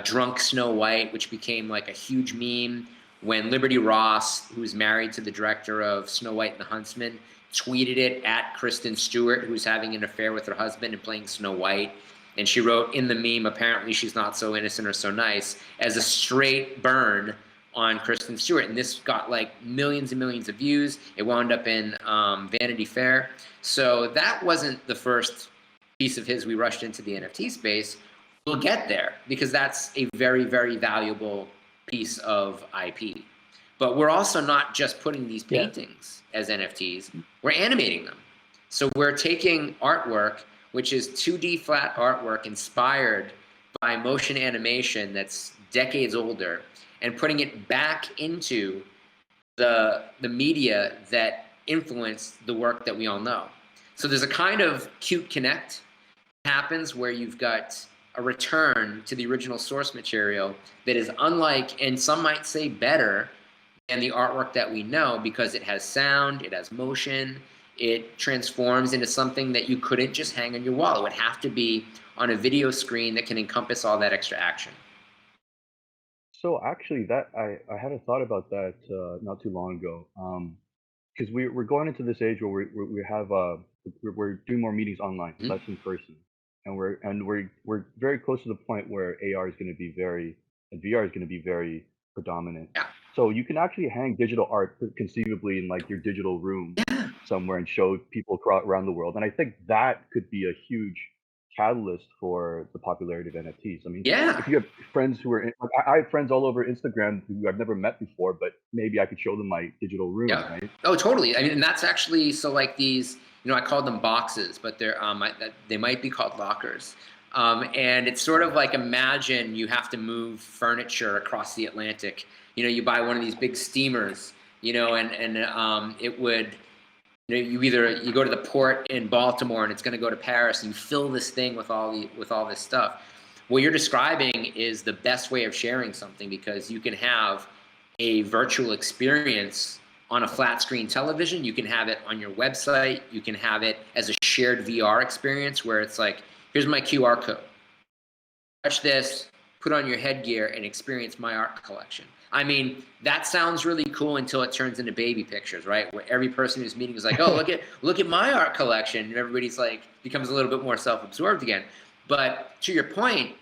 [SPEAKER 2] drunk Snow White, which became like a huge meme when Liberty Ross, who's married to the director of Snow White and the Huntsman, tweeted it at Kristen Stewart, who's having an affair with her husband and playing Snow White. And she wrote in the meme, apparently she's not so innocent or so nice, as a straight burn on Kristen Stewart. And this got like millions and millions of views. It wound up in Vanity Fair. So that wasn't the first piece of his we rushed into the NFT space. We'll get there because that's a very, very valuable piece of IP. But we're also not just putting these paintings as NFTs, we're animating them. So we're taking artwork, which is 2D flat artwork inspired by motion animation that's decades older, and putting it back into the media that influenced the work that we all know. So there's a kind of cute connect happens where you've got a return to the original source material that is unlike, and some might say better, than the artwork that we know, because it has sound, it has motion, it transforms into something that you couldn't just hang on your wall. It would have to be on a video screen that can encompass all that extra action.
[SPEAKER 3] So actually, that I had a thought about that not too long ago, because we're going into this age where we're doing more meetings online, less in person, and we're very close to the point where AR is going to be and VR is going to be very predominant.
[SPEAKER 2] Yeah.
[SPEAKER 3] So you can actually hang digital art conceivably in like your digital room somewhere and show people around the world. And I think that could be a huge, catalyst for the popularity of NFTs. I mean,
[SPEAKER 2] Yeah.
[SPEAKER 3] if you have friends who are, I have friends all over Instagram who I've never met before, but maybe I could show them my digital room,
[SPEAKER 2] Yeah.
[SPEAKER 3] right?
[SPEAKER 2] Oh, totally. I mean, and that's actually, so like these, I called them boxes, but they're they might be called lockers. And it's sort of like, imagine you have to move furniture across the Atlantic. You buy one of these big steamers, and it would, you go to the port in Baltimore and it's going to go to Paris, and you fill this thing with all this stuff. What you're describing is the best way of sharing something, because you can have a virtual experience on a flat screen television. You can have it on your website. You can have it as a shared VR experience where it's like, here's my QR code. Touch this, put on your headgear, and experience my art collection. I mean, that sounds really cool until it turns into baby pictures, right? Where every person who's meeting is like, oh, look at my art collection. And everybody's like, becomes a little bit more self-absorbed again. But to your point,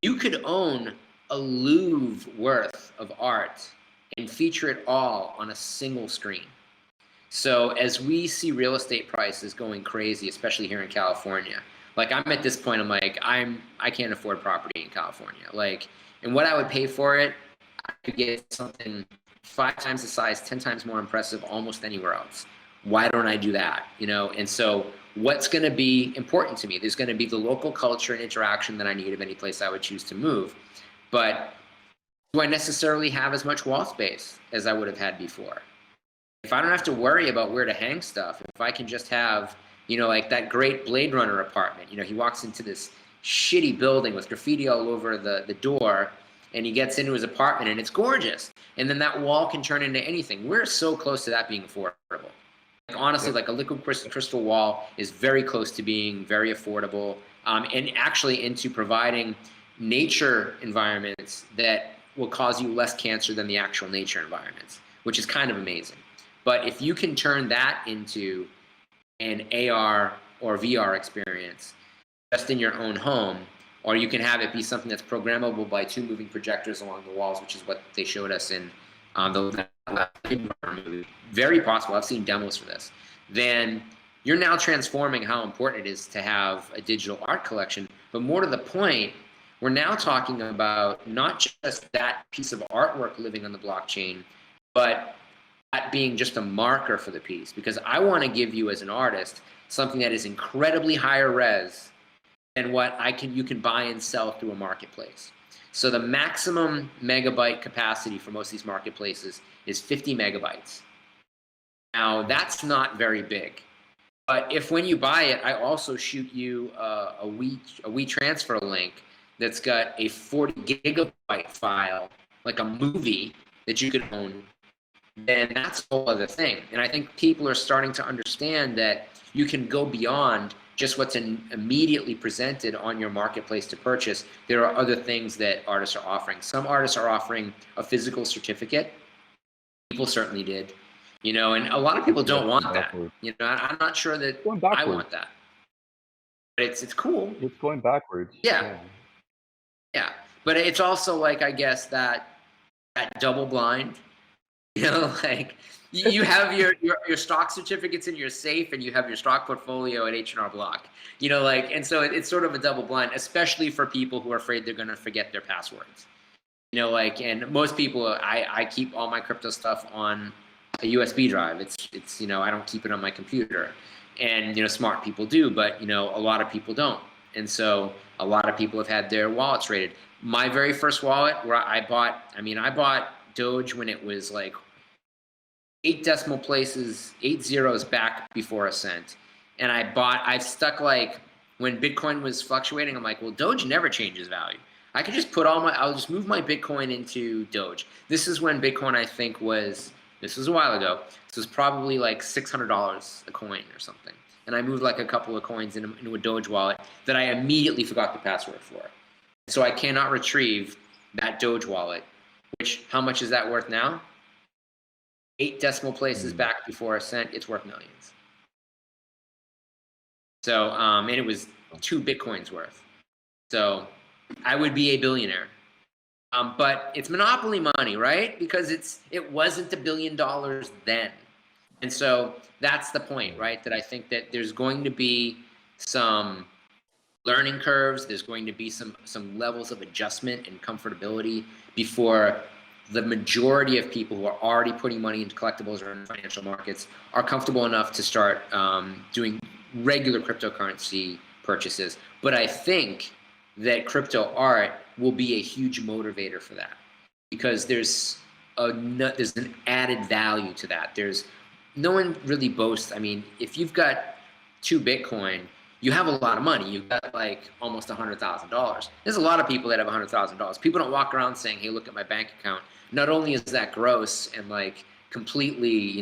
[SPEAKER 2] you could own a Louvre worth of art and feature it all on a single screen. So as we see real estate prices going crazy, especially here in California, like I'm at this point, I'm like, I can't afford property in California. Like, and what I would pay for it, I could get something 5 times the size, 10 times more impressive almost anywhere else. Why don't I do that? And so what's going to be important to me? There's going to be the local culture and interaction that I need of any place I would choose to move. But do I necessarily have as much wall space as I would have had before? If I don't have to worry about where to hang stuff, if I can just have, like that great Blade Runner apartment, he walks into this shitty building with graffiti all over the door, and he gets into his apartment and it's gorgeous. And then that wall can turn into anything. We're so close to that being affordable. Like, honestly, like a liquid crystal wall is very close to being very affordable, and actually into providing nature environments that will cause you less cancer than the actual nature environments, which is kind of amazing. But if you can turn that into an AR or VR experience just in your own home, or you can have it be something that's programmable by 2 moving projectors along the walls, which is what they showed us in the movie. Very possible. I've seen demos for this. Then you're now transforming how important it is to have a digital art collection. But more to the point, we're now talking about not just that piece of artwork living on the blockchain, but that being just a marker for the piece. Because I want to give you as an artist something that is incredibly higher res than what you can buy and sell through a marketplace. So the maximum megabyte capacity for most of these marketplaces is 50 megabytes. Now, that's not very big. But if when you buy it, I also shoot you a WeTransfer link that's got a 40 gigabyte file, like a movie that you could own, then that's a whole other thing. And I think people are starting to understand that you can go beyond just what's immediately presented on your marketplace to purchase. There are other things that artists are offering. Some artists are offering a physical certificate. People certainly did, and a lot of people don't want that. I'm not sure that I want that. But it's cool.
[SPEAKER 3] It's going backwards.
[SPEAKER 2] Yeah. But it's also like, I guess that double blind, like you have your stock certificates in your safe, and you have your stock portfolio at H&R Block, and so it's sort of a double blind, especially for people who are afraid they're going to forget their passwords, and most people, I keep all my crypto stuff on a USB drive. It's I don't keep it on my computer, and smart people do, but a lot of people don't, and so a lot of people have had their wallets raided. My very first wallet, where I bought Doge when it was like 8 decimal places, 8 zeros back before a cent. And I've stuck, like, when Bitcoin was fluctuating, I'm like, well, Doge never changes value. I could just I'll just move my Bitcoin into Doge. This is when Bitcoin, I think this was a while ago. This was probably like $600 a coin or something. And I moved like a couple of coins into a Doge wallet that I immediately forgot the password for. So I cannot retrieve that Doge wallet, which, how much is that worth now? 8 decimal places back before a cent, it's worth millions. So, and it was 2 Bitcoins worth. So I would be a billionaire. But it's monopoly money, right? Because it wasn't $1 billion then. And so that's the point, right? That I think that there's going to be some learning curves. There's going to be some levels of adjustment and comfortability before the majority of people who are already putting money into collectibles or in financial markets are comfortable enough to start doing regular cryptocurrency purchases. But I think that crypto art will be a huge motivator for that, because there's an added value to that. No one really boasts. I mean, if you've got 2 Bitcoin, you have a lot of money. You've got like almost $100,000. There's a lot of people that have $100,000. People don't walk around saying, "Hey, look at my bank account." Not only is that gross and like completely,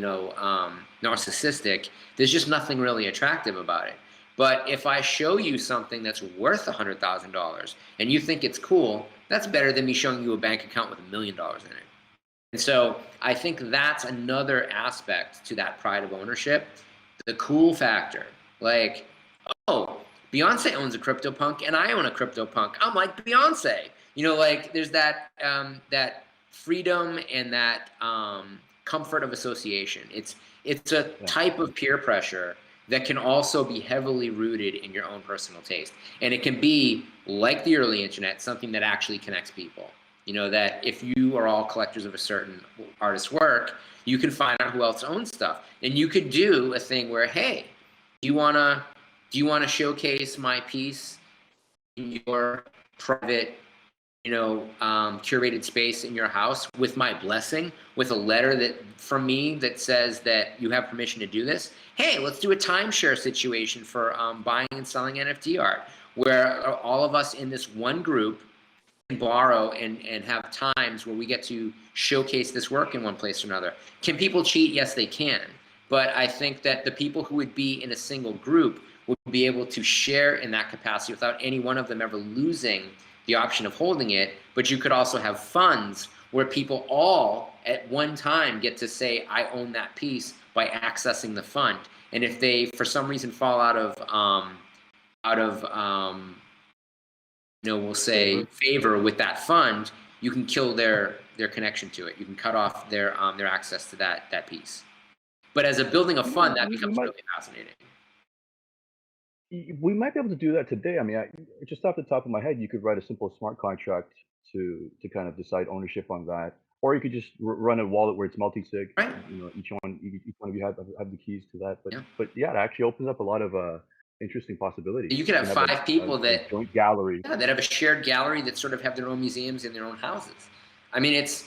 [SPEAKER 2] narcissistic, there's just nothing really attractive about it. But if I show you something that's worth $100,000 and you think it's cool, that's better than me showing you a bank account with $1 million in it. And so I think that's another aspect to that pride of ownership, the cool factor. Like, oh, Beyonce owns a CryptoPunk and I own a CryptoPunk. I'm like Beyonce. Like there's that that freedom and that comfort of association. It's a type of peer pressure that can also be heavily rooted in your own personal taste. And it can be, like the early internet, something that actually connects people. That if you are all collectors of a certain artist's work, you can find out who else owns stuff. And you could do a thing where, hey, do you wanna showcase my piece in your private, curated space in your house with my blessing, with a letter from me that says that you have permission to do this? Hey, let's do a timeshare situation for buying and selling NFT art, where all of us in this one group can borrow and have times where we get to showcase this work in one place or another. Can people cheat? Yes, they can. But I think that the people who would be in a single group would be able to share in that capacity without any one of them ever losing the option of holding it. But you could also have funds where people all at one time get to say, I own that piece, by accessing the fund. And if they, for some reason, fall out of we'll say favor with that fund, you can kill their connection to it. You can cut off their access to that piece. But as a building a fund, that becomes really fascinating.
[SPEAKER 3] We might be able to do that today. I mean, just off the top of my head, you could write a simple smart contract to kind of decide ownership on that, or you could just run a wallet where it's multi-sig.
[SPEAKER 2] Right.
[SPEAKER 3] Each one of you have the keys to that. But yeah, it actually opens up a lot of interesting possibilities.
[SPEAKER 2] You could have 5 people that
[SPEAKER 3] joint gallery.
[SPEAKER 2] Yeah, that have a shared gallery that sort of have their own museums in their own houses. I mean, there's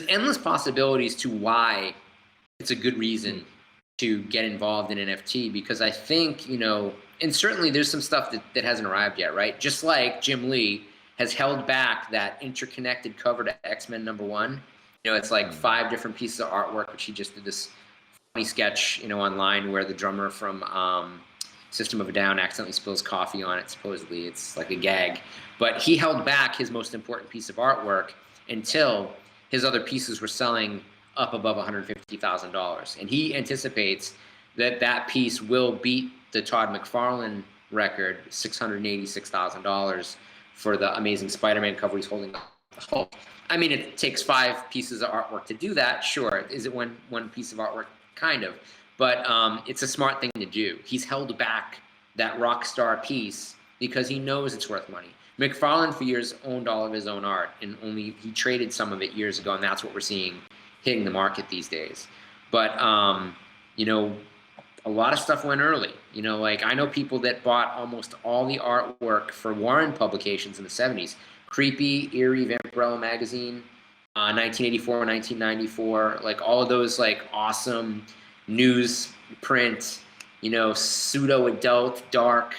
[SPEAKER 2] endless possibilities to why it's a good reason to get involved in NFT, because I think, and certainly there's some stuff that hasn't arrived yet, right? Just like Jim Lee has held back that interconnected cover to X-Men #1. It's like 5 different pieces of artwork, which he just did this funny sketch, online where the drummer from System of a Down accidentally spills coffee on it. Supposedly it's like a gag, but he held back his most important piece of artwork until his other pieces were selling up above $150,000, and he anticipates that piece will beat the Todd McFarlane record, $686,000 for the Amazing Spider-Man cover he's holding up the Hulk. I mean, it takes 5 pieces of artwork to do that. Sure, is it one piece of artwork? Kind of. But it's a smart thing to do. He's held back that rock star piece because he knows it's worth money. McFarlane for years owned all of his own art, and he traded some of it years ago, and that's what we're seeing hitting the market these days. But a lot of stuff went early. Like I know people that bought almost all the artwork for Warren publications in the 70s. Creepy, Eerie, Vampirella magazine, 1984, 1994, like all of those like awesome newsprint, pseudo-adult, dark,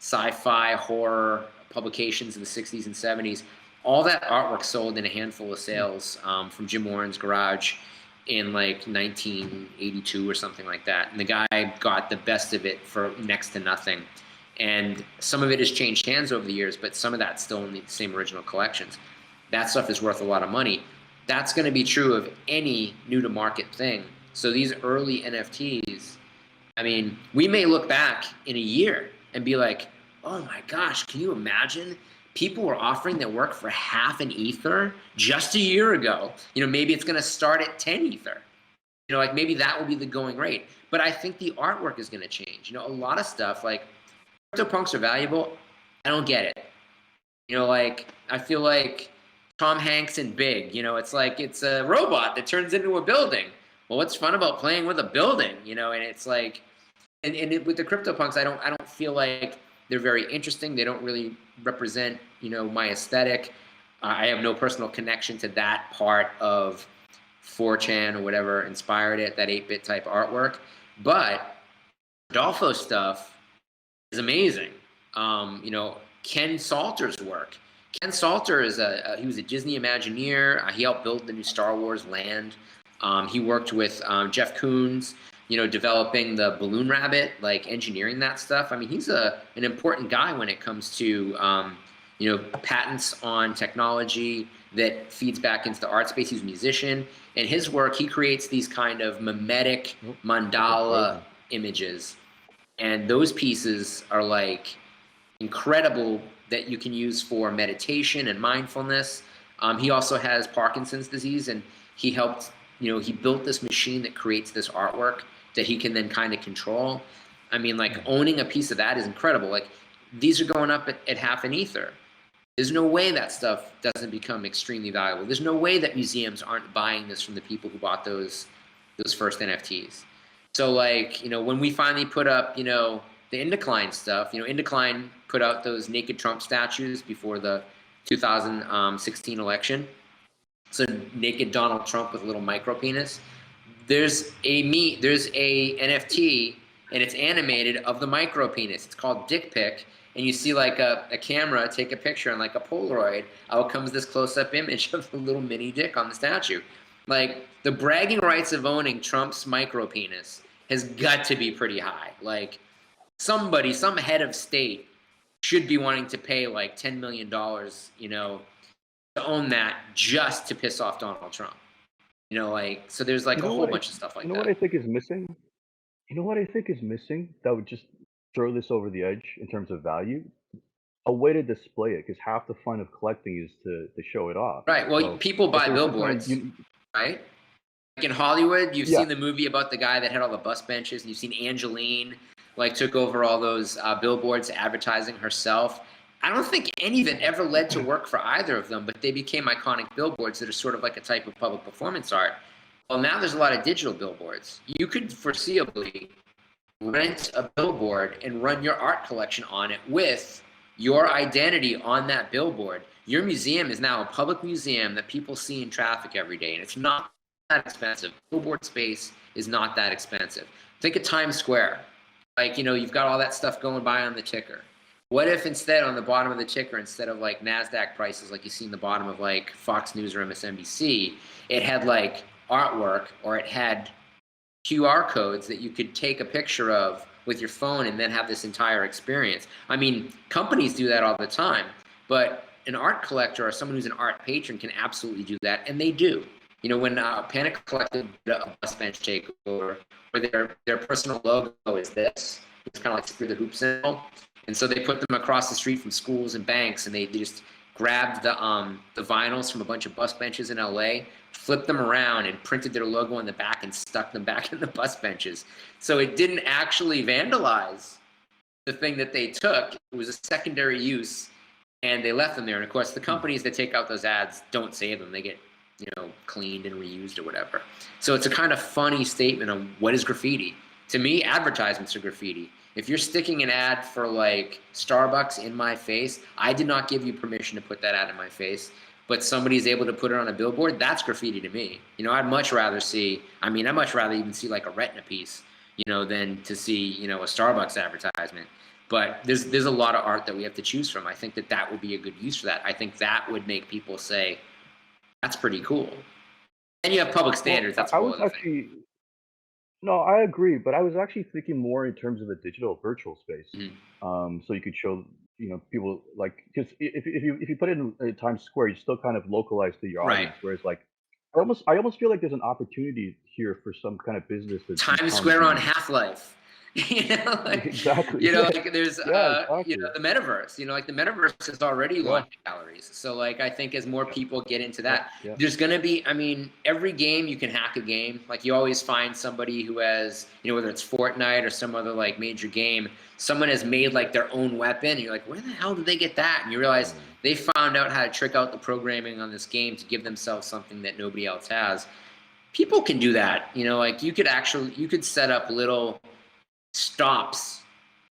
[SPEAKER 2] sci-fi, horror publications in the 60s and 70s. All that artwork sold in a handful of sales from Jim Warren's garage in like 1982 or something like that. And the guy got the best of it for next to nothing. And some of it has changed hands over the years, but some of that's still in the same original collections. That stuff is worth a lot of money. That's going to be true of any new to market thing. So these early NFTs, I mean, we may look back in a year and be like, oh my gosh, can you imagine? People were offering their work for half an ether just a year ago. Maybe it's going to start at 10 ether. Like maybe that will be the going rate. But I think the artwork is going to change. A lot of stuff, like CryptoPunks are valuable. I don't get it. Like, I feel like Tom Hanks in Big, it's like it's a robot that turns into a building. Well, what's fun about playing with a building, and it's like, with the CryptoPunks, I don't feel like they're very interesting. They don't really represent, my aesthetic. I have no personal connection to that part of 4chan or whatever inspired it, that 8-bit type artwork. But Rodolfo stuff is amazing. Ken Salter's work. Ken Salter is he was a Disney Imagineer. He helped build the new Star Wars land. He worked with Jeff Koons, developing the Balloon Rabbit, like engineering that stuff. I mean, he's an important guy when it comes to patents on technology that feeds back into the art space. He's a musician, and his work, he creates these kind of mimetic mandala images, and those pieces are like incredible that you can use for meditation and mindfulness. He also has Parkinson's disease, and he helped, he built this machine that creates this artwork that he can then kind of control. I mean, like, owning a piece of that is incredible. Like, these are going up at half an ether. There's no way that stuff doesn't become extremely valuable. There's no way that museums aren't buying this from the people who bought those first NFTs. So, like, when we finally put up, the Indecline stuff, Indecline put out those naked Trump statues before the 2016 election. So naked Donald Trump with a little micro penis. There's a NFT, and it's animated of the micro penis. It's called Dick Pic. And you see like a camera take a picture, and like a Polaroid, out comes this close-up image of the little mini dick on the statue. Like, the bragging rights of owning Trump's micro penis has got to be pretty high. Like, some head of state should be wanting to pay like $10 million, to own that just to piss off Donald Trump. So there's like a whole bunch of stuff like that.
[SPEAKER 3] What I think is missing? What I think is missing that would just throw this over the edge in terms of value? A way to display it, because half the fun of collecting is to show it off.
[SPEAKER 2] Right. Well, people buy billboards, right? Like in Hollywood, you've seen the movie about the guy that had all the bus benches, and you've seen Angeline, like, took over all those billboards advertising herself. I don't think any of it ever led to work for either of them, but they became iconic billboards that are sort of like a type of public performance art. Well, now there's a lot of digital billboards. You could foreseeably rent a billboard and run your art collection on it with your identity on that billboard. Your museum is now a public museum that people see in traffic every day, and it's not that expensive. Billboard space is not that expensive. Think of Times Square. Like, you've got all that stuff going by on the ticker. What if instead on the bottom of the ticker, instead of like NASDAQ prices like you see in the bottom of like Fox News or MSNBC, it had like artwork, or it had QR codes that you could take a picture of with your phone and then have this entire experience? I mean, companies do that all the time, but an art collector or someone who's an art patron can absolutely do that, and they do. When Panic Collective did a bus bench takeover, where their personal logo is this, it's kind of like Screw the Hoop symbol, and so they put them across the street from schools and banks, and they just grabbed the vinyls from a bunch of bus benches in LA, flipped them around, and printed their logo on the back and stuck them back in the bus benches. So it didn't actually vandalize the thing that they took. It was a secondary use, and they left them there. And of course, the companies that take out those ads don't save them. They get cleaned and reused or whatever. So it's a kind of funny statement of what is graffiti. To me, advertisements are graffiti. If you're sticking an ad for like Starbucks in my face, I did not give you permission to put that ad in my face, but somebody's able to put it on a billboard, that's graffiti to me. I'd much rather even see like a retina piece, than to see, a Starbucks advertisement. But there's a lot of art that we have to choose from. I think that would be a good use for that. I think that would make people say, that's pretty cool. And you have public standards. That's a whole other thing.
[SPEAKER 3] No, I agree, but I was actually thinking more in terms of a digital virtual space. So you could show, people, like, because if you put it in Times Square, you still kind of localize to your audience. Whereas, like, I almost feel like there's an opportunity here for some kind of business.
[SPEAKER 2] Times Square on Half-Life.
[SPEAKER 3] Exactly.
[SPEAKER 2] like there's,
[SPEAKER 3] Yeah, exactly.
[SPEAKER 2] the metaverse, like the metaverse is already
[SPEAKER 3] Yeah.
[SPEAKER 2] launching galleries. So like, I think as more people get into
[SPEAKER 3] Yeah.
[SPEAKER 2] that,
[SPEAKER 3] Yeah.
[SPEAKER 2] there's going to be, I mean, every game you can hack a game. Like you always find somebody who has, whether it's Fortnite or some other like major game, someone has made like their own weapon. And you're like, where the hell did they get that? And you realize they found out how to trick out the programming on this game to give themselves something that nobody else has. People can do that. Like you could set up little stops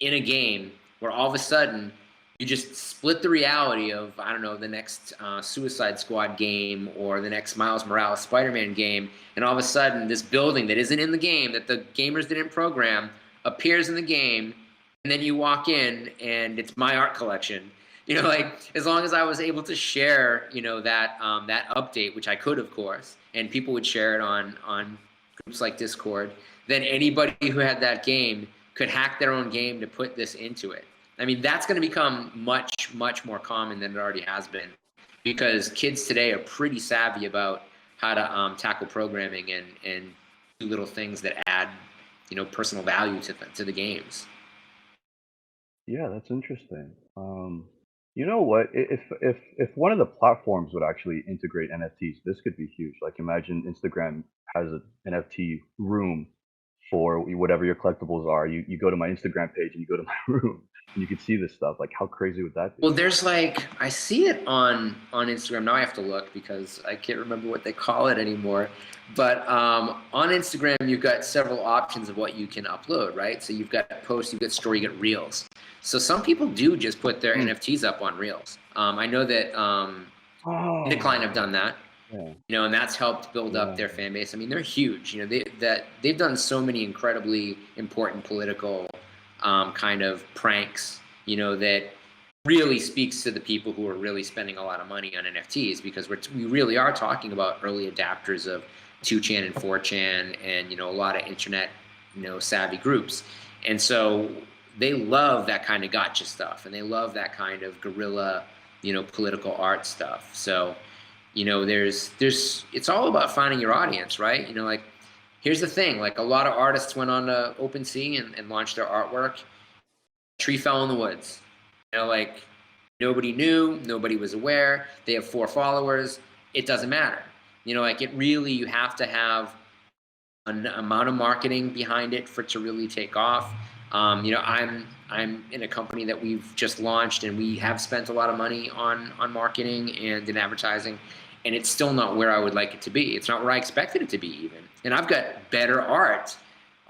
[SPEAKER 2] in a game where all of a sudden you just split the reality of, I don't know, the next Suicide Squad game or the next Miles Morales Spider-Man game, and all of a sudden this building that isn't in the game, that the gamers didn't program, appears in the game, and then you walk in and it's my art collection. Like as long as I was able to share, that update, which I could, of course, and people would share it on groups like Discord, then anybody who had that game could hack their own game to put this into it. I mean, that's going to become much, much more common than it already has been, because kids today are pretty savvy about how to tackle programming and do little things that add, personal value to the games.
[SPEAKER 3] Yeah, that's interesting. You know what? If one of the platforms would actually integrate NFTs, this could be huge. Like imagine Instagram has an NFT room for whatever your collectibles are. You go to my Instagram page and you go to my room and you can see this stuff. Like how crazy would that be?
[SPEAKER 2] Well, there's like, I see it on Instagram. Now I have to look because I can't remember what they call it anymore. But on Instagram, you've got several options of what you can upload, right? So you've got posts, you've got story, you got reels. So some people do just put their NFTs up on reels. I know that Decline have done that.
[SPEAKER 3] Yeah.
[SPEAKER 2] And that's helped build up their fan base. I mean, they're huge. They've done so many incredibly important political kind of pranks, that really speaks to the people who are really spending a lot of money on NFTs, because we really are talking about early adapters of 2chan and 4chan and, a lot of internet, savvy groups. And so they love that kind of gotcha stuff, and they love that kind of guerrilla, political art stuff. So, it's all about finding your audience, right? Like, here's the thing, like a lot of artists went on to OpenSea and launched their artwork. A tree fell in the woods. Like nobody knew, nobody was aware. They have 4 followers. It doesn't matter. Like it really, you have to have an amount of marketing behind it for it to really take off. I'm in a company that we've just launched, and we have spent a lot of money on marketing and in advertising, and it's still not where I would like it to be. It's not where I expected it to be even. And I've got better art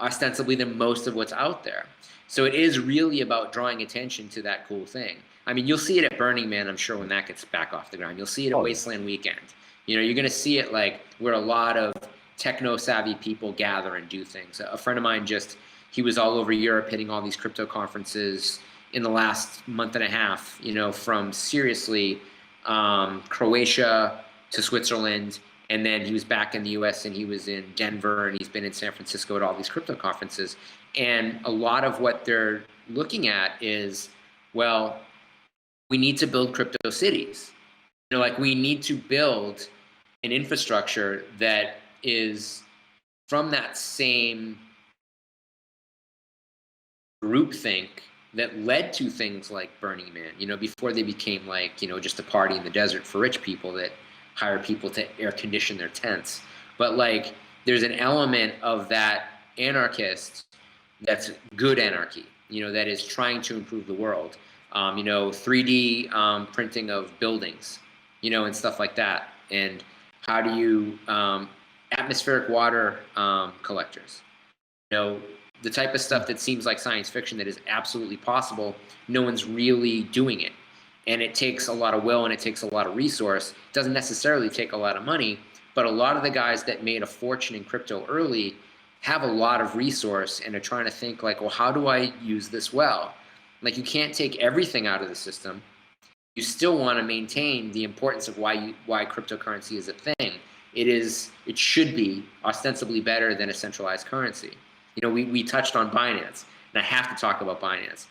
[SPEAKER 2] ostensibly than most of what's out there. So it is really about drawing attention to that cool thing. I mean, you'll see it at Burning Man, I'm sure, when that gets back off the ground. You'll see it at Wasteland Weekend. You're going to see it like where a lot of techno-savvy people gather and do things. A friend of mine he was all over Europe hitting all these crypto conferences in the last month and a half, from seriously Croatia to Switzerland. And then he was back in the US, and he was in Denver, and he's been in San Francisco at all these crypto conferences. And a lot of what they're looking at is, well, we need to build crypto cities. Like we need to build an infrastructure that is from that same groupthink that led to things like Burning Man, before they became like, just a party in the desert for rich people that hire people to air condition their tents. But like, there's an element of that anarchist that's good anarchy, that is trying to improve the world. 3D printing of buildings, and stuff like that. And how do you, atmospheric water collectors, the type of stuff that seems like science fiction that is absolutely possible, no one's really doing it. And it takes a lot of will and it takes a lot of resource. It doesn't necessarily take a lot of money, but a lot of the guys that made a fortune in crypto early have a lot of resource and are trying to think like, well, how do I use this well? Like you can't take everything out of the system. You still want to maintain the importance of why cryptocurrency is a thing. It should be ostensibly better than a centralized currency. We touched on Binance, and I have to talk about Binance.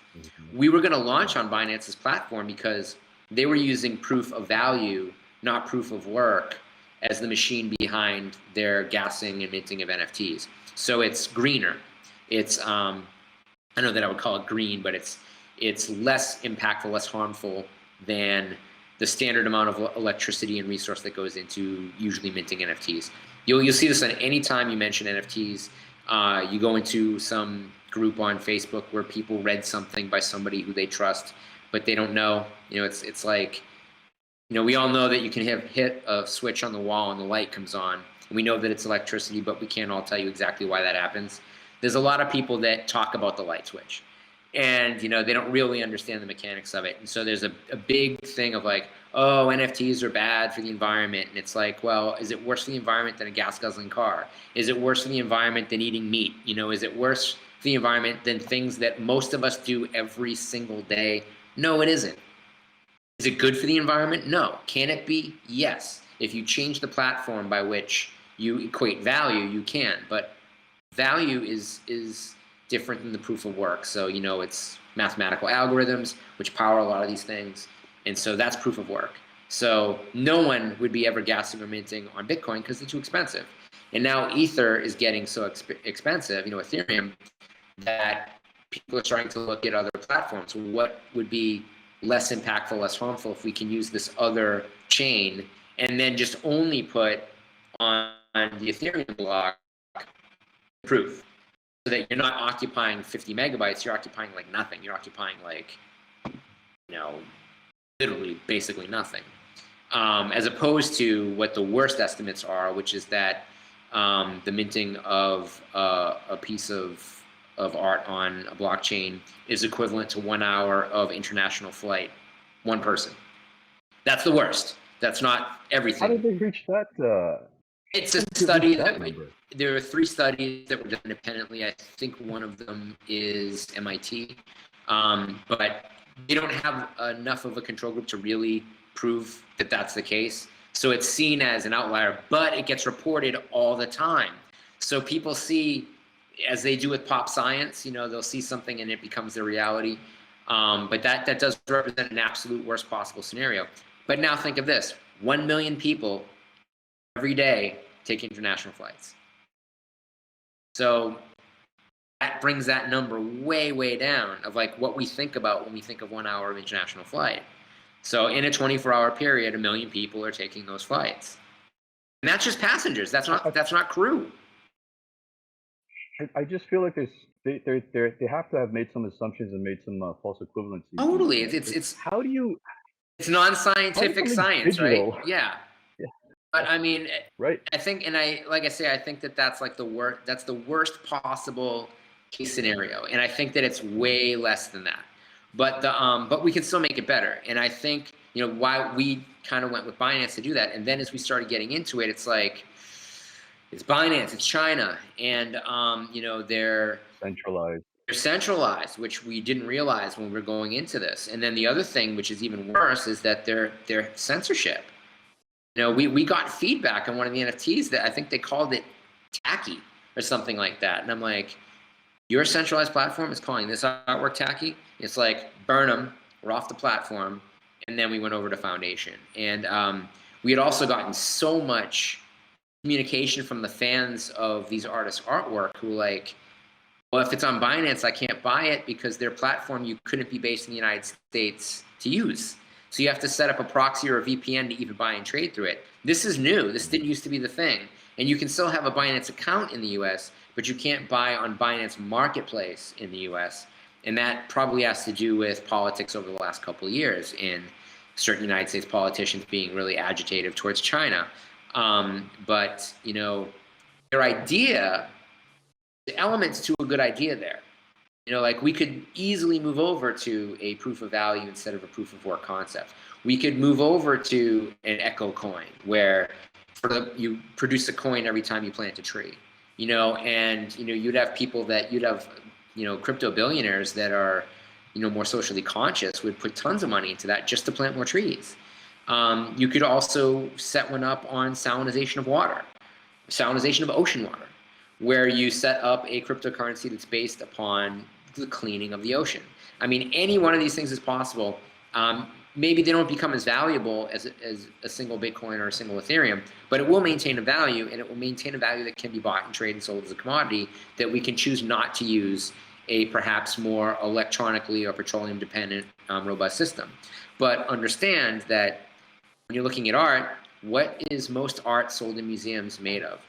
[SPEAKER 2] We were going to launch on Binance's platform because they were using proof of value, not proof of work, as the machine behind their gassing and minting of NFTs. So it's greener. It's I know that I would call it green, but it's less impactful, less harmful than the standard amount of electricity and resource that goes into usually minting NFTs. You'll see this on any time you mention NFTs. You go into some group on Facebook where people read something by somebody who they trust, but they don't know. It's like, we all know that you can hit a switch on the wall and the light comes on. And we know that it's electricity, but we can't all tell you exactly why that happens. There's a lot of people that talk about the light switch, and they don't really understand the mechanics of it. And so there's a big thing of like, oh, NFTs are bad for the environment. And it's like, well, is it worse for the environment than a gas guzzling car? Is it worse for the environment than eating meat? Is it worse for the environment than things that most of us do every single day? No, it isn't. Is it good for the environment? No. Can it be? Yes. If you change the platform by which you equate value, you can. But value is different than the proof of work. So, it's mathematical algorithms which power a lot of these things. And so that's proof of work. So no one would be ever gassing or minting on Bitcoin because they're too expensive. And now Ether is getting so expensive, Ethereum, that people are starting to look at other platforms. What would be less impactful, less harmful if we can use this other chain and then just only put on the Ethereum block proof, so that you're not occupying 50 megabytes, you're occupying like nothing. You're occupying like, literally basically nothing. As opposed to what the worst estimates are, which is that the minting of a piece of art on a blockchain is equivalent to 1 hour of international flight, one person. That's the worst. That's not everything.
[SPEAKER 3] How did they reach that?
[SPEAKER 2] It's a study there are 3 studies that were done independently. I think one of them is MIT, but they don't have enough of a control group to really prove that that's the case. So it's seen as an outlier, but it gets reported all the time. So people see, as they do with pop science, they'll see something and it becomes their reality. But that does represent an absolute worst possible scenario. But now think of this: 1 million people every day take international flights. So that brings that number way, way down of like what we think about when we think of 1 hour of international flight. So in a 24-hour period, 1 million people are taking those flights. And that's just passengers. That's not crew.
[SPEAKER 3] I just feel like they have to have made some assumptions and made some false equivalencies.
[SPEAKER 2] Totally. It's
[SPEAKER 3] how do you?
[SPEAKER 2] It's non-scientific science,
[SPEAKER 3] digital,
[SPEAKER 2] right? Yeah. But I mean,
[SPEAKER 3] right.
[SPEAKER 2] I think, and I think that's like that's the worst possible case scenario. And I think that it's way less than that. But we can still make it better. And I think, why we kind of went with Binance to do that. And then as we started getting into it, it's like, it's Binance, it's China, and they're centralized. They're centralized, which we didn't realize when we were going into this. And then the other thing, which is even worse, is that they're censorship. We got feedback on one of the NFTs that I think they called it tacky or something like that. And I'm like, your centralized platform is calling this artwork tacky? It's like, burn them, we're off the platform. And then we went over to Foundation. And we had also gotten so much communication from the fans of these artists' artwork who like, well, if it's on Binance, I can't buy it because their platform, you couldn't be based in the United States to use. So you have to set up a proxy or a VPN to even buy and trade through it. This is new. This didn't used to be the thing. And you can still have a Binance account in the US, but you can't buy on Binance Marketplace in the US. And that probably has to do with politics over the last couple of years and certain United States politicians being really agitative towards China. But, their idea, the elements to a good idea there. Like we could easily move over to a proof of value instead of a proof of work concept. We could move over to an echo coin where you produce a coin every time you plant a tree, and, you'd have people that crypto billionaires that are, more socially conscious would put tons of money into that just to plant more trees. You could also set one up on salinization of water, salinization of ocean water, where you set up a cryptocurrency that's based upon the cleaning of the ocean. I mean, any one of these things is possible. Maybe they don't become as valuable as a single Bitcoin or a single Ethereum, but it will maintain a value, and it will maintain a value that can be bought and traded and sold as a commodity that we can choose not to use a perhaps more electronically or petroleum dependent robust system. But understand that when you're looking at art, what is most art sold in museums made of?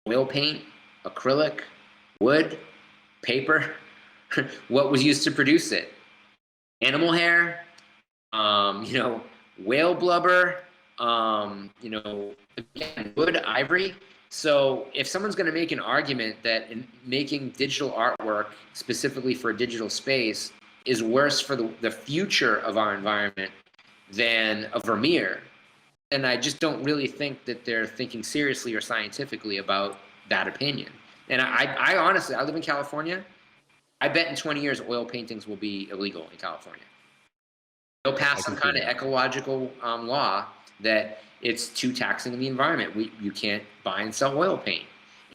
[SPEAKER 2] Oil paint, acrylic, wood, paper. What was used to produce it? Animal hair, whale blubber, again, wood, ivory. So if someone's going to make an argument that making digital artwork specifically for a digital space is worse for the future of our environment than a Vermeer, then I just don't really think that they're thinking seriously or scientifically about that opinion. And I honestly, I live in California. I bet in 20 years oil paintings will be illegal in California. They'll pass some kind of ecological law that it's too taxing in the environment. You can't buy and sell oil paint.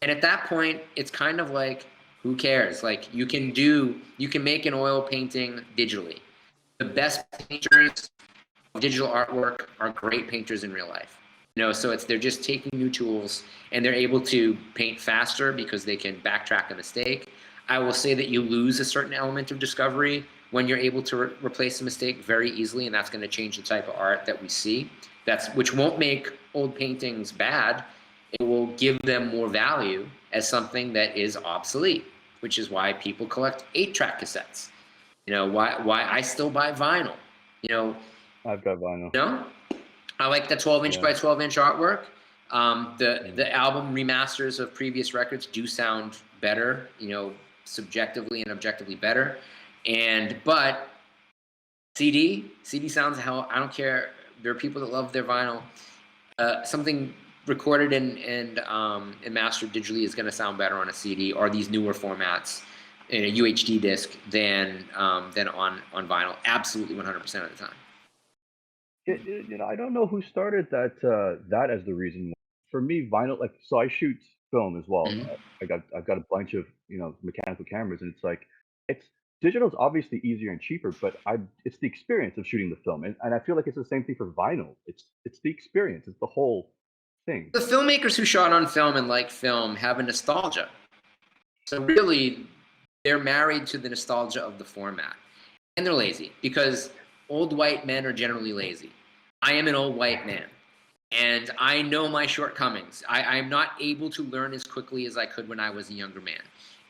[SPEAKER 2] And at that point, it's kind of like, who cares? Like you can make an oil painting digitally. The best painters of digital artwork are great painters in real life. So they're just taking new tools and they're able to paint faster because they can backtrack a mistake. I will say that you lose a certain element of discovery when you're able to replace a mistake very easily, and that's going to change the type of art that we see. Which won't make old paintings bad. It will give them more value as something that is obsolete, which is why people collect 8-track cassettes. Why I still buy vinyl.
[SPEAKER 3] I've got vinyl.
[SPEAKER 2] I like the 12-inch by 12-inch artwork. The album remasters of previous records do sound better, subjectively and objectively better. But CD sounds hell. I don't care. There are people that love their vinyl. Something recorded and mastered digitally is going to sound better on a CD or these newer formats in a UHD disc than on vinyl. Absolutely, 100% of the time.
[SPEAKER 3] I don't know who started that as the reason. For me, vinyl, so I shoot film as well.
[SPEAKER 2] Mm-hmm.
[SPEAKER 3] I've got a bunch of mechanical cameras, and it's like digital is obviously easier and cheaper, but it's the experience of shooting the film, and I feel like it's the same thing for vinyl. It's the experience. It's the whole thing.
[SPEAKER 2] The filmmakers who shot on film and like film have a nostalgia. So really, they're married to the nostalgia of the format, and they're lazy because old white men are generally lazy. I am an old white man, and I know my shortcomings. I'm not able to learn as quickly as I could when I was a younger man.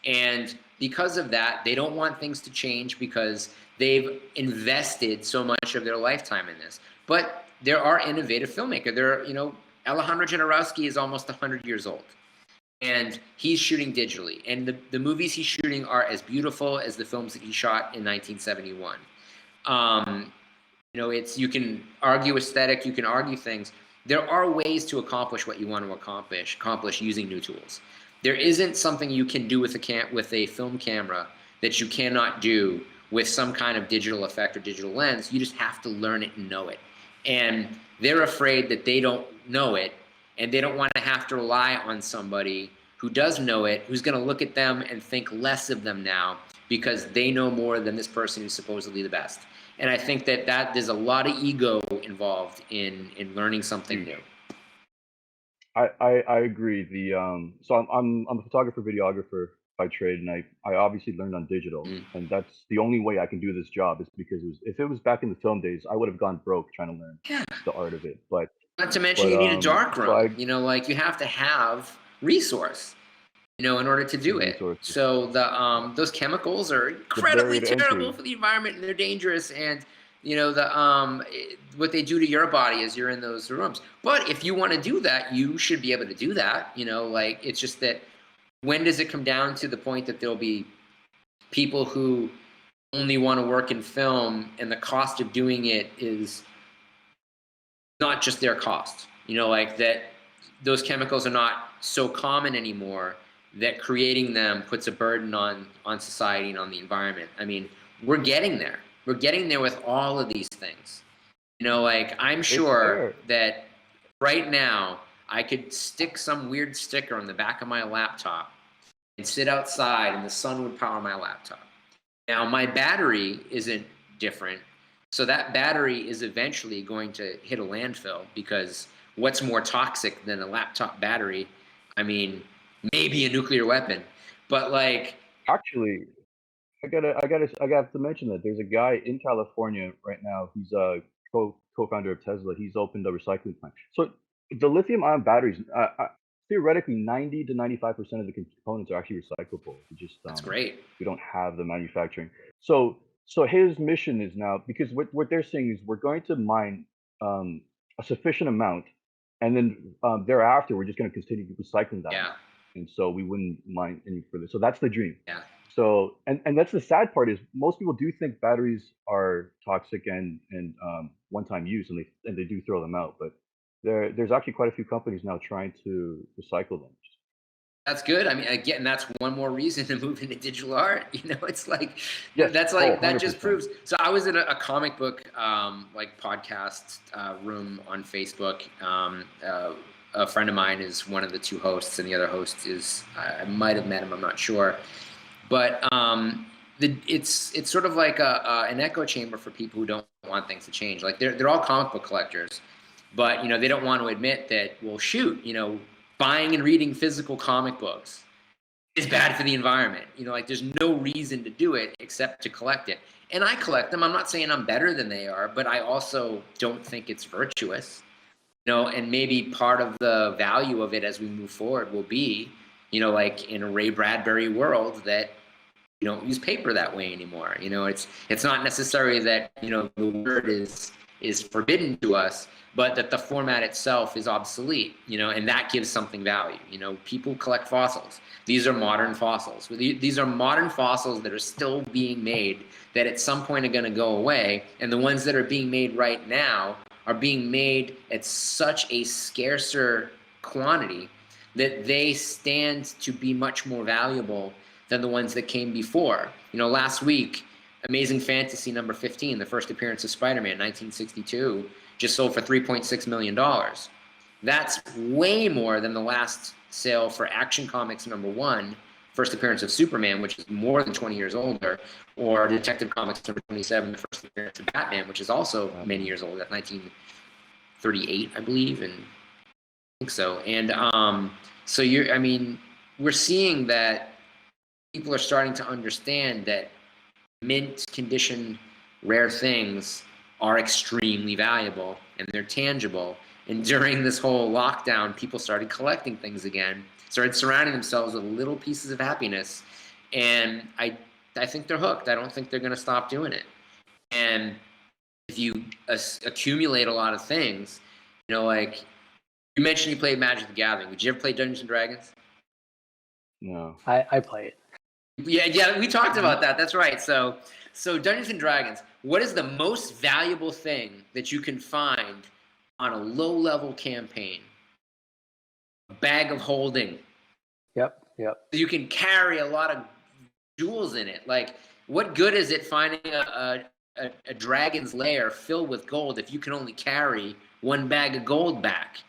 [SPEAKER 2] And because of that, they don't want things to change because they've invested so much of their lifetime in this. But there are innovative filmmakers. Alejandro Jodorowsky is almost 100 years old, and he's shooting digitally. And the movies he's shooting are as beautiful as the films that he shot in 1971. You can argue aesthetic, you can argue things. There are ways to accomplish what you want to accomplish using new tools. There isn't something you can do with a film camera that you cannot do with some kind of digital effect or digital lens. You just have to learn it and know it. And they're afraid that they don't know it, and they don't want to have to rely on somebody who does know it, who's going to look at them and think less of them now because they know more than this person who's supposedly the best. And I think that there's a lot of ego involved in learning something new.
[SPEAKER 3] I agree. So I'm a photographer, videographer by trade, and I obviously learned on digital, and that's the only way I can do this job is because if it was back in the film days, I would have gone broke trying to learn the art of it. But
[SPEAKER 2] not to mention, you need a dark room. You have to have resource, in order to do it. So those chemicals are incredibly terrible for the environment, and they're dangerous. And what they do to your body as you're in those rooms. But if you want to do that, you should be able to do that. It's just that when does it come down to the point that there'll be people who only want to work in film, and the cost of doing it is not just their cost. That those chemicals are not so common anymore that creating them puts a burden on society and on the environment. I mean, we're getting there. We're getting there with all of these things. I'm sure that right now I could stick some weird sticker on the back of my laptop and sit outside and the sun would power my laptop. Now my battery isn't different. So that battery is eventually going to hit a landfill, because what's more toxic than a laptop battery? I mean, maybe a nuclear weapon, but
[SPEAKER 3] actually, I got to mention that there's a guy in California right now. He's a co-founder of Tesla. He's opened a recycling plant. So the lithium-ion batteries, theoretically, 90 to 95% of the components are actually recyclable.
[SPEAKER 2] That's great.
[SPEAKER 3] We don't have the manufacturing. So his mission is now, because what they're saying is we're going to mine a sufficient amount, and then thereafter we're just going to continue recycling that.
[SPEAKER 2] Yeah.
[SPEAKER 3] And so we wouldn't mine any further. So that's the dream.
[SPEAKER 2] Yeah.
[SPEAKER 3] So and that's the sad part, is most people do think batteries are toxic and one-time use, and they do throw them out. But there's actually quite a few companies now trying to recycle them.
[SPEAKER 2] That's good. I mean, again, that's one more reason to move into digital art. You know, it's like,
[SPEAKER 3] Yes.
[SPEAKER 2] that's like, that
[SPEAKER 3] 100%.
[SPEAKER 2] just proves. So I was in a comic book like podcast room on Facebook. A friend of mine is one of the two hosts, and the other host is, I might have met him, I'm not sure. But it's sort of like an echo chamber for people who don't want things to change. Like they're all comic book collectors, but they don't want to admit that, well, shoot, buying and reading physical comic books is bad for the environment. Like there's no reason to do it except to collect it. And I collect them. I'm not saying I'm better than they are, but I also don't think it's virtuous. And maybe part of the value of it as we move forward will be, like in a Ray Bradbury world, that you don't use paper that way anymore. It's not necessarily that, the word is forbidden to us, but that the format itself is obsolete, and that gives something value. People collect fossils. These are modern fossils. These are modern fossils that are still being made, that at some point are going to go away. And the ones that are being made right now are being made at such a scarcer quantity that they stand to be much more valuable than the ones that came before. Last week, Amazing Fantasy number 15, the first appearance of Spider-Man, 1962, just sold for $3.6 million. That's way more than the last sale for Action Comics number 1, first appearance of Superman, which is more than 20 years older, or Detective Comics number 27, the first appearance of Batman, which is also many years older, that's 1938, I believe, and I think so. And so we're seeing that people are starting to understand that mint condition rare things are extremely valuable and they're tangible. And during this whole lockdown, people started collecting things again, started surrounding themselves with little pieces of happiness. And I think they're hooked. I don't think they're going to stop doing it. And if you accumulate a lot of things, like you mentioned you played Magic the Gathering. Did you ever play Dungeons and Dragons?
[SPEAKER 3] No.
[SPEAKER 1] I play it.
[SPEAKER 2] Yeah, we talked about that. That's right. So Dungeons and Dragons, what is the most valuable thing that you can find on a low-level campaign? A bag of holding.
[SPEAKER 1] Yep.
[SPEAKER 2] You can carry a lot of jewels in it. Like, what good is it finding a dragon's lair filled with gold if you can only carry one bag of gold back?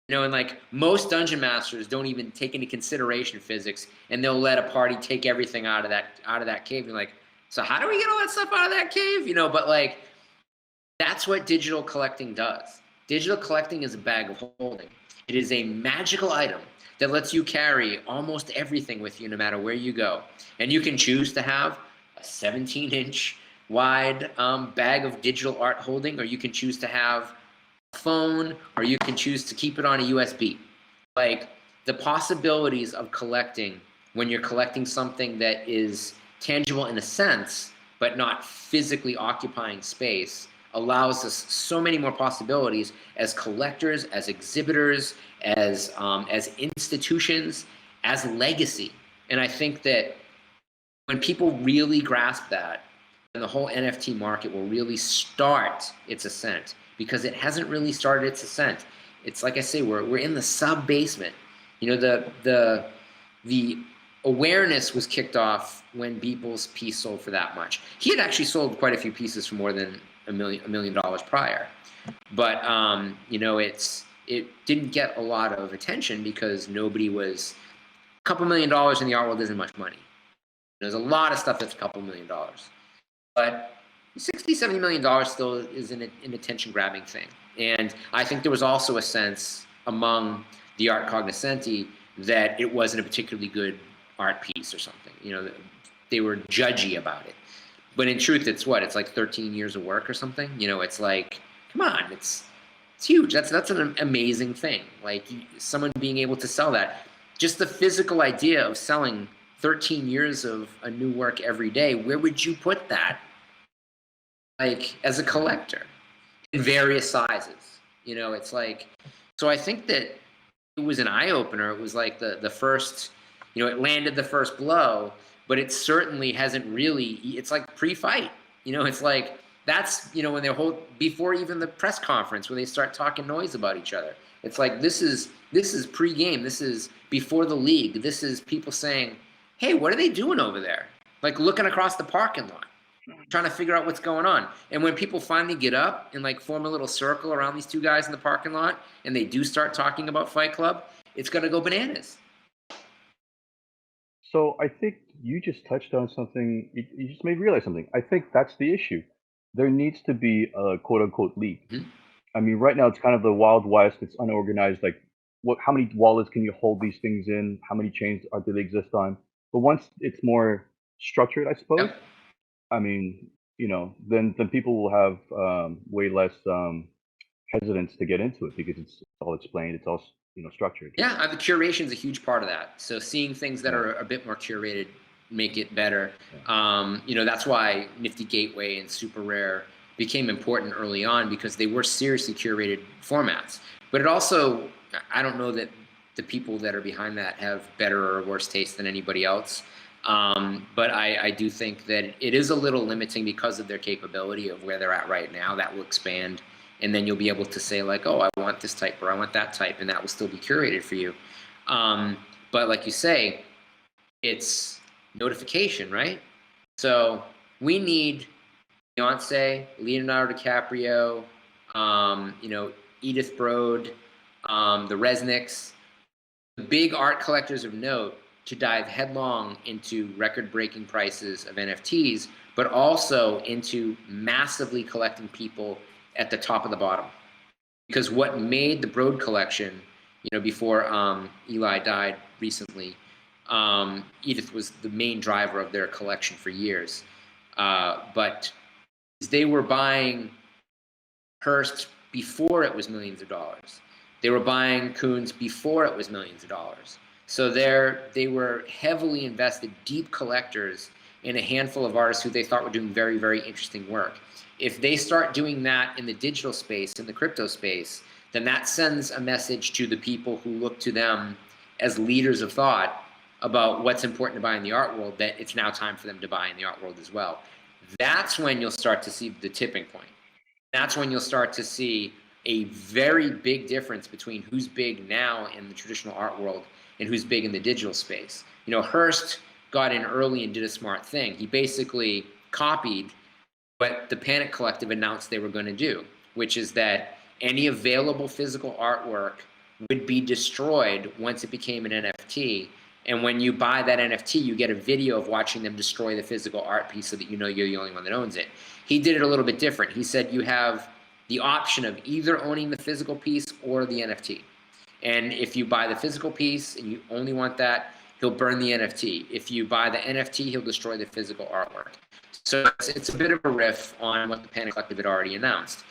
[SPEAKER 2] And like most dungeon masters don't even take into consideration physics, and they'll let a party take everything out of that cave. You're like, so how do we get all that stuff out of that cave? But like, that's what digital collecting does. Digital collecting is a bag of holding. It is a magical item that lets you carry almost everything with you no matter where you go. And you can choose to have a 17-inch wide bag of digital art holding, or you can choose to have phone, or you can choose to keep it on a USB. Like, the possibilities of collecting when you're collecting something that is tangible in a sense, but not physically occupying space, allows us so many more possibilities as collectors, as exhibitors, as institutions, as legacy. And I think that when people really grasp that, then the whole NFT market will really start its ascent, because it hasn't really started its ascent. It's like I say, we're in the sub-basement. The awareness was kicked off when Beeple's piece sold for that much. He had actually sold quite a few pieces for more than $1 million prior. But it didn't get a lot of attention because nobody was. A couple $1 million in the art world isn't much money. There's a lot of stuff that's a couple $1 million. But $60-70 million still is an attention-grabbing thing. And I think there was also a sense among the art cognoscenti that it wasn't a particularly good art piece or something. judgy about it. But in truth, it's what? It's like 13 years of work or something. You know, it's like, come on, it's huge. That's an amazing thing. Like someone being able to sell that, just the physical idea of selling 13 years of a new work every day. Where would you put that? Like as a collector, in various sizes. You know, it's like. So I think that it was an eye opener. It was like the first. You know, it landed the first blow. But it certainly hasn't really, it's like pre-fight. You know, it's like, that's, you know, when they're before even the press conference, when they start talking noise about each other. It's like, this is pre-game. This is before the league. This is people saying, hey, what are they doing over there? Like looking across the parking lot, trying to figure out what's going on. And when people finally get up and like form a little circle around these two guys in the parking lot, and they do start talking about Fight Club, it's going to go bananas.
[SPEAKER 3] So I think you just touched on something. You just made me realize something. I think that's the issue. There needs to be a quote unquote league.
[SPEAKER 2] Mm-hmm.
[SPEAKER 3] I mean, right now it's kind of the Wild West. It's unorganized. Like, how many wallets can you hold these things in? How many chains do they exist on? But once it's more structured, I suppose.
[SPEAKER 2] Yep.
[SPEAKER 3] I mean, you know, then people will have way less hesitance to get into it because it's all explained. It's all, you know, structured.
[SPEAKER 2] Yeah, the curation is a huge part of that. So seeing things that are a bit more curated make it better. You know, that's why Nifty Gateway and Super Rare became important early on, because they were seriously curated formats. But it also, I don't know that the people that are behind that have better or worse taste than anybody else. But I do think that it is a little limiting because of their capability of where they're at right now. That will expand. And then you'll be able to say like, oh, I want this type or I want that type, and that will still be curated for you. But like you say, it's notification, right? So we need Beyonce, Leonardo DiCaprio, you know, Edith Broad, the Resnicks, the big art collectors of note to dive headlong into record-breaking prices of NFTs, but also into massively collecting people at the top of the bottom. Because what made the Broad collection, you know, before Eli died recently, Edith was the main driver of their collection for years. But they were buying Hearst before it was millions of dollars. They were buying Koons before it was millions of dollars. So they were heavily invested, deep collectors in a handful of artists who they thought were doing very, very interesting work. If they start doing that in the digital space, in the crypto space, then that sends a message to the people who look to them as leaders of thought about what's important to buy in the art world, that it's now time for them to buy in the art world as well. That's when you'll start to see the tipping point. That's when you'll start to see a very big difference between who's big now in the traditional art world and who's big in the digital space. You know, Hearst got in early and did a smart thing. He basically copied what the Panic Collective announced they were going to do, which is that any available physical artwork would be destroyed once it became an NFT. And when you buy that NFT, you get a video of watching them destroy the physical art piece so that you know you're the only one that owns it. He did it a little bit different. He said you have the option of either owning the physical piece or the NFT. And if you buy the physical piece and you only want that, he'll burn the NFT. If you buy the NFT, he'll destroy the physical artwork. So it's a bit of a riff on what the Panic Collective had already announced.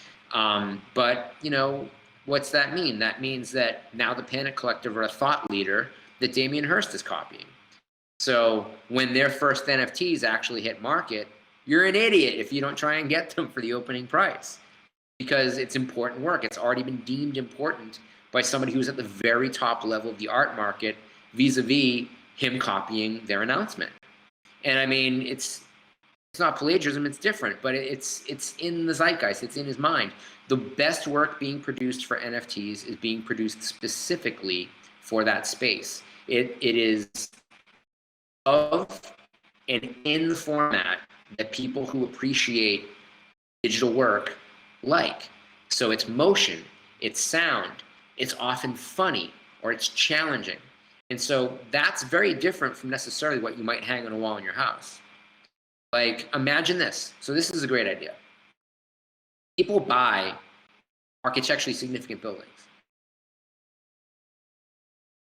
[SPEAKER 2] But, you know, what's that mean? That means that now the Panic Collective are a thought leader that Damien Hirst is copying. So when their first NFTs actually hit market, you're an idiot if you don't try and get them for the opening price, because it's important work. It's already been deemed important by somebody who's at the very top level of the art market, vis-a-vis him copying their announcement. And I mean, it's not plagiarism, it's different, but it's in the zeitgeist, it's in his mind. The best work being produced for NFTs is being produced specifically for that space. It is of and in the format that people who appreciate digital work like. So it's motion, it's sound, it's often funny, or it's challenging. And so that's very different from necessarily what you might hang on a wall in your house. Like, imagine this. So this is a great idea. People buy architecturally significant buildings.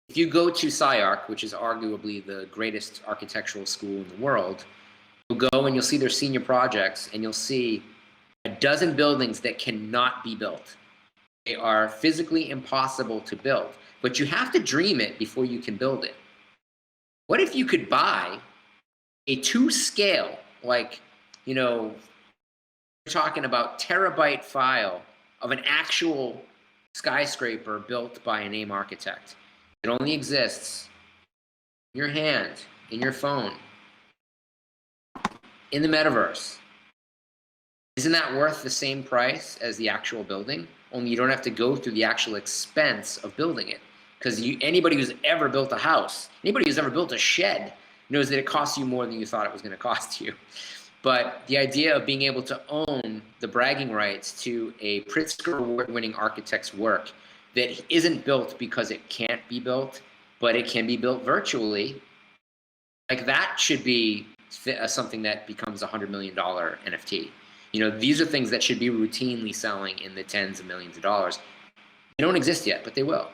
[SPEAKER 2] If you go to SciArc, which is arguably the greatest architectural school in the world, You'll go and you'll see their senior projects, and you'll see a dozen buildings that cannot be built. They are physically impossible to build, but you have to dream it before you can build it. What if you could buy a 2 scale, like, you know, we're talking about terabyte file of an actual skyscraper built by a name architect. It only exists in your hand, in your phone, in the metaverse. Isn't that worth the same price as the actual building? Only you don't have to go through the actual expense of building it. Because anybody who's ever built a house, anybody who's ever built a shed, knows that it costs you more than you thought it was going to cost you. But the idea of being able to own the bragging rights to a Pritzker Award-winning architect's work that isn't built because it can't be built, but it can be built virtually, like that should be something that becomes a $100 million NFT. You know, these are things that should be routinely selling in the tens of millions of dollars. They don't exist yet, but they will.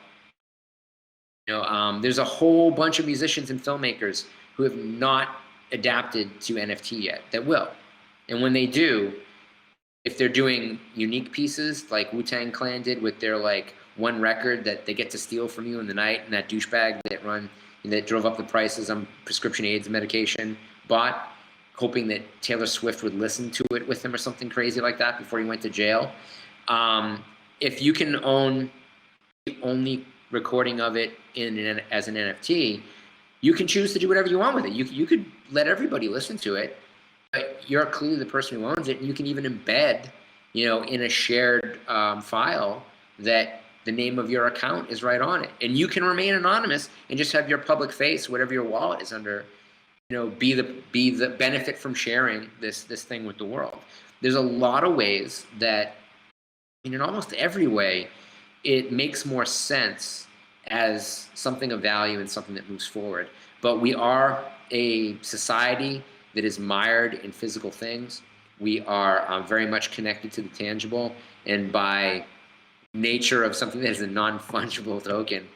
[SPEAKER 2] You know, there's a whole bunch of musicians and filmmakers who have not adapted to NFT yet that will. And when they do, if they're doing unique pieces like Wu-Tang Clan did with their like one record that they get to steal from you in the night, and that douchebag that drove up the prices on prescription AIDS medication bought, hoping that Taylor Swift would listen to it with him or something crazy like that before he went to jail. If you can own the only recording of it as an NFT, you can choose to do whatever you want with it. You could let everybody listen to it, but you're clearly the person who owns it, and you can even embed, you know, in a shared file that the name of your account is right on it, and you can remain anonymous and just have your public face, whatever your wallet is under, you know, be the benefit from sharing this thing with the world. There's a lot of ways that, in almost every way, it makes more sense as something of value and something that moves forward. But we are a society that is mired in physical things. We are very much connected to the tangible, and by nature of something that is a non-fungible token,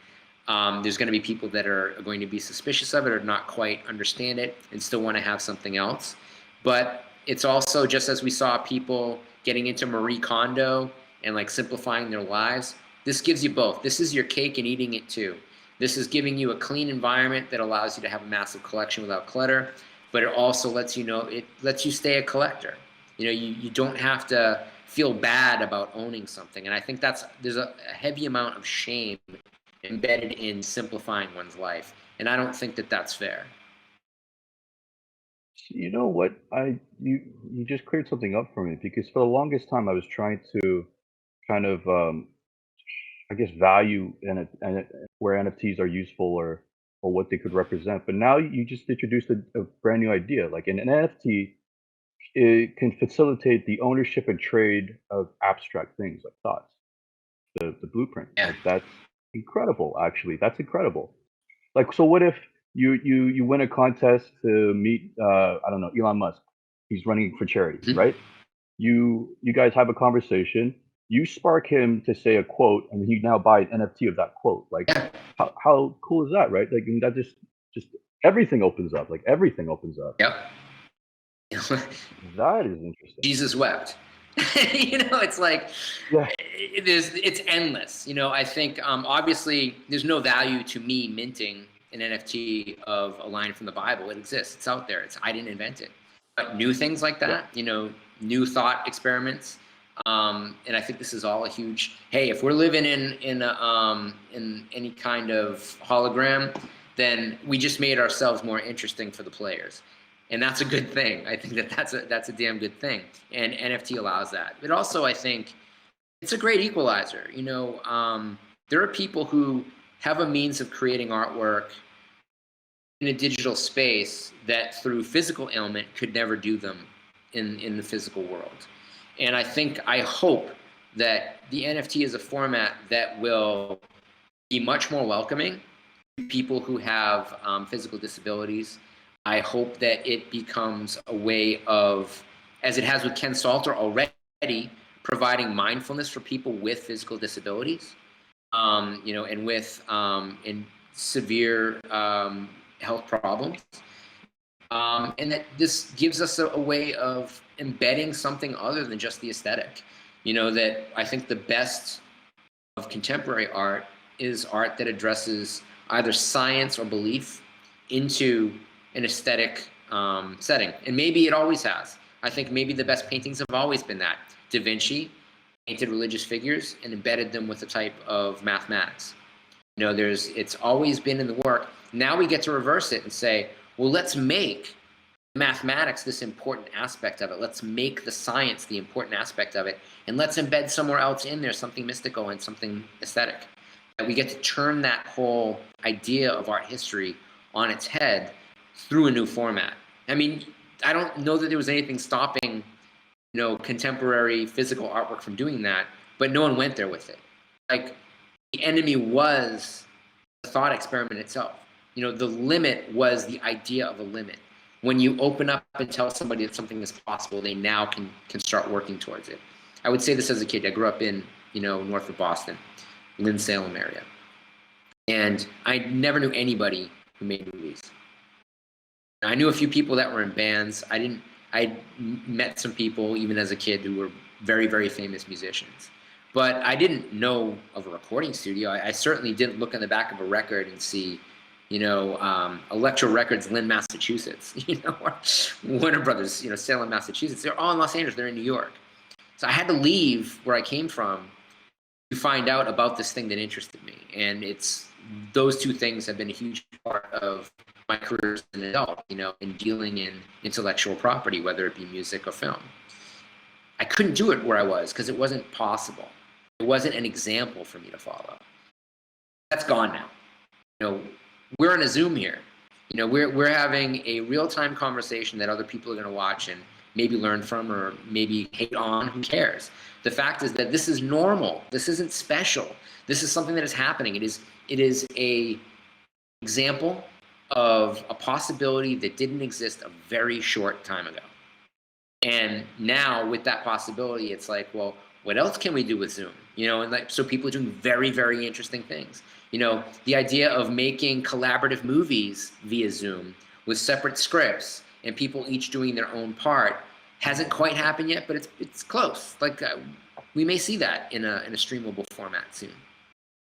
[SPEAKER 2] there's going to be people that are going to be suspicious of it or not quite understand it and still want to have something else. But it's also, just as we saw people getting into Marie Kondo and like simplifying their lives, this gives you both. This is your cake and eating it too. This is giving you a clean environment that allows you to have a massive collection without clutter, but it also lets you know, it lets you stay a collector. You know, you don't have to feel bad about owning something. And I think there's a heavy amount of shame embedded in simplifying one's life. And I don't think that that's fair.
[SPEAKER 3] You know what? You just cleared something up for me, because for the longest time I was trying to kind of I guess value and where NFTs are useful or what they could represent. But now you just introduced a brand new idea. Like an NFT, it can facilitate the ownership and trade of abstract things like thoughts, the blueprint.
[SPEAKER 2] Yeah.
[SPEAKER 3] Like that's incredible. Actually, that's incredible. Like, so what if you win a contest to meet I don't know, Elon Musk? He's running for charity,
[SPEAKER 2] Mm-hmm.
[SPEAKER 3] right? You guys have a conversation. You spark him to say a quote, and he now buys an NFT of that quote. Like,
[SPEAKER 2] Yeah.
[SPEAKER 3] how cool is that, right? Like, I mean, that just everything opens up. Like, everything opens up.
[SPEAKER 2] Yep.
[SPEAKER 3] That is interesting.
[SPEAKER 2] Jesus wept. You know, it's like,
[SPEAKER 3] Yeah.
[SPEAKER 2] it's endless. You know, I think obviously there's no value to me minting an NFT of a line from the Bible. It exists. It's out there. I didn't invent it. But new things like that, you know, new thought experiments. And I think this is all a huge, hey, if we're living in any kind of hologram, then we just made ourselves more interesting for the players. And that's a good thing. I think that's a damn good thing. And NFT allows that. But also, I think it's a great equalizer. You know, there are people who have a means of creating artwork in a digital space that through physical ailment could never do them in the physical world. And I hope that the NFT is a format that will be much more welcoming to people who have physical disabilities. I hope that it becomes a way of, as it has with Ken Salter already, providing mindfulness for people with physical disabilities, you know, and with in severe health problems. And that this gives us a way of embedding something other than just the aesthetic. That I think the best of contemporary art is art that addresses either science or belief into an aesthetic setting. And maybe it always has. I think maybe the best paintings have always been that. Da Vinci painted religious figures and embedded them with a type of mathematics. It's always been in the work. Now we get to reverse it and say, well, let's make mathematics this important aspect of it. Let's make the science the important aspect of it, and let's embed somewhere else in there something mystical and something aesthetic. And we get to turn that whole idea of art history on its head through a new format. I mean, I don't know that there was anything stopping, contemporary physical artwork from doing that, but no one went there with it. Like, the enemy was the thought experiment itself. The limit was the idea of a limit. When you open up and tell somebody that something is possible, they now can start working towards it. I would say this as a kid. I grew up in, north of Boston, Lynn-Salem area. And I never knew anybody who made movies. I knew a few people that were in bands. I met some people, even as a kid, who were very, very famous musicians. But I didn't know of a recording studio. I certainly didn't look in the back of a record and see, Electro Records, Lynn, Massachusetts, or Warner Brothers, Salem, Massachusetts. They're all in Los Angeles. They're in New York. So I had to leave where I came from to find out about this thing that interested me. And those two things have been a huge part of my career as an adult, in dealing in intellectual property, whether it be music or film. I couldn't do it where I was because it wasn't possible. It wasn't an example for me to follow. That's gone now. We're on a Zoom here. We're having a real-time conversation that other people are going to watch and maybe learn from or maybe hate on. Who cares? The fact is that this is normal. This isn't special. This is something that is happening. It is a example of a possibility that didn't exist a very short time ago. And now with that possibility, it's like, well, what else can we do with Zoom? And so people are doing very, very interesting things. The idea of making collaborative movies via Zoom with separate scripts and people each doing their own part hasn't quite happened yet, but it's close. We may see that in a streamable format soon.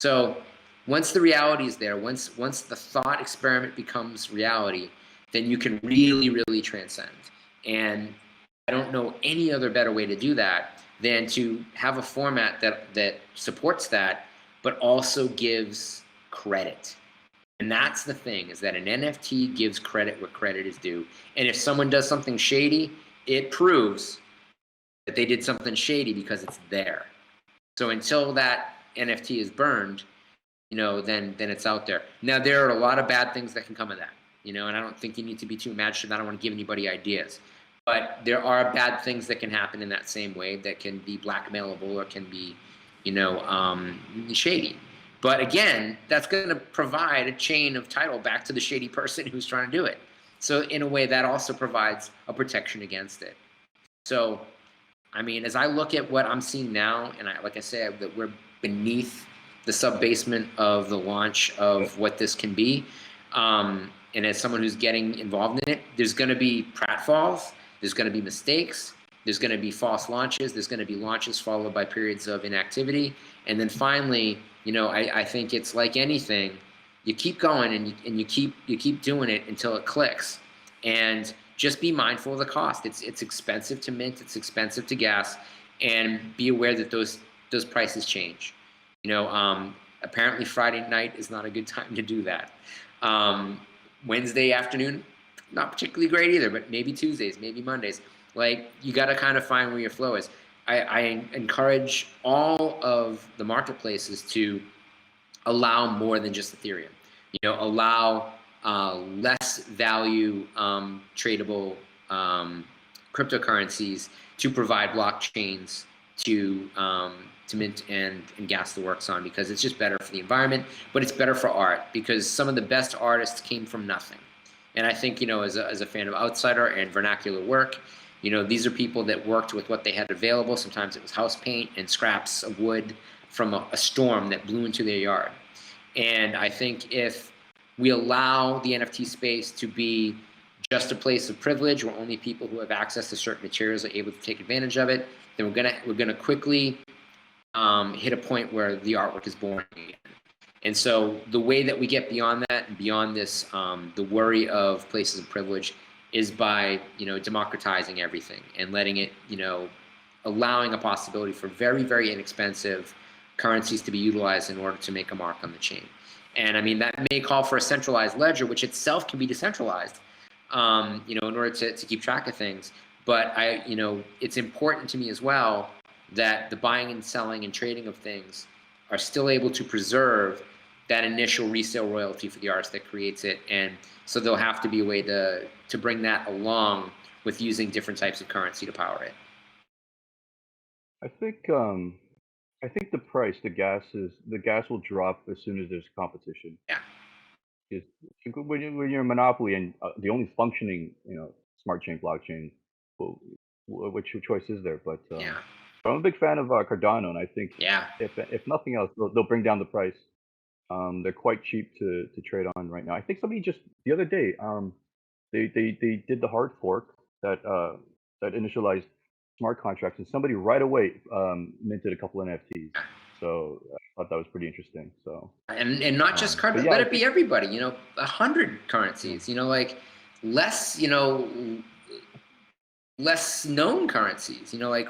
[SPEAKER 2] So once the reality is there, once the thought experiment becomes reality, then you can really, really transcend. And I don't know any other better way to do that than to have a format that supports that, but also gives credit. And that's the thing, is that an NFT gives credit where credit is due. And if someone does something shady, it proves that they did something shady because it's there. So until that NFT is burned, then it's out there. Now, there are a lot of bad things that can come of that, and I don't think you need to be too imaginative. I don't want to give anybody ideas. But there are bad things that can happen in that same way that can be blackmailable or can be, shady. But again, that's going to provide a chain of title back to the shady person who's trying to do it. So in a way, that also provides a protection against it. So, I mean, as I look at what I'm seeing now, and like I said, that we're beneath the sub-basement of the launch of what this can be, and as someone who's getting involved in it, there's going to be pratfalls. There's going to be mistakes. There's going to be false launches. There's going to be launches followed by periods of inactivity. And then finally, I think it's like anything. You keep going and you keep doing it until it clicks. And just be mindful of the cost. It's expensive to mint. It's expensive to gas. And be aware that those prices change. Apparently Friday night is not a good time to do that. Wednesday afternoon, not particularly great either, but maybe Tuesdays, maybe Mondays. You got to kind of find where your flow is. I encourage all of the marketplaces to allow more than just Ethereum. Allow less value tradable cryptocurrencies to provide blockchains to mint and gas the works on, because it's just better for the environment, but it's better for art, because some of the best artists came from nothing. And I think, as a fan of outsider and vernacular work, these are people that worked with what they had available. Sometimes it was house paint and scraps of wood from a storm that blew into their yard. And I think if we allow the NFT space to be just a place of privilege where only people who have access to certain materials are able to take advantage of it, then we're gonna quickly hit a point where the artwork is boring again. And so the way that we get beyond that and beyond this, the worry of places of privilege, is by democratizing everything and letting it, allowing a possibility for very, very inexpensive currencies to be utilized in order to make a mark on the chain. And I mean, that may call for a centralized ledger, which itself can be decentralized, in order to keep track of things. But it's important to me as well that the buying and selling and trading of things are still able to preserve that initial resale royalty for the artist that creates it. And so there'll have to be a way to bring that along with using different types of currency to power it.
[SPEAKER 3] I think the price, the gas will drop as soon as there's competition.
[SPEAKER 2] Yeah.
[SPEAKER 3] When you're a monopoly and the only functioning smart chain blockchain, well, which choice is there? But
[SPEAKER 2] yeah.
[SPEAKER 3] I'm a big fan of Cardano, and I think if nothing else, they'll bring down the price. They're quite cheap to trade on right now. I think somebody just the other day, they did the hard fork that initialized smart contracts, and somebody right away minted a couple NFTs. So I thought that was pretty interesting. So
[SPEAKER 2] and not just Cardano, let it be everybody. 100 currencies. Like less less known currencies. Like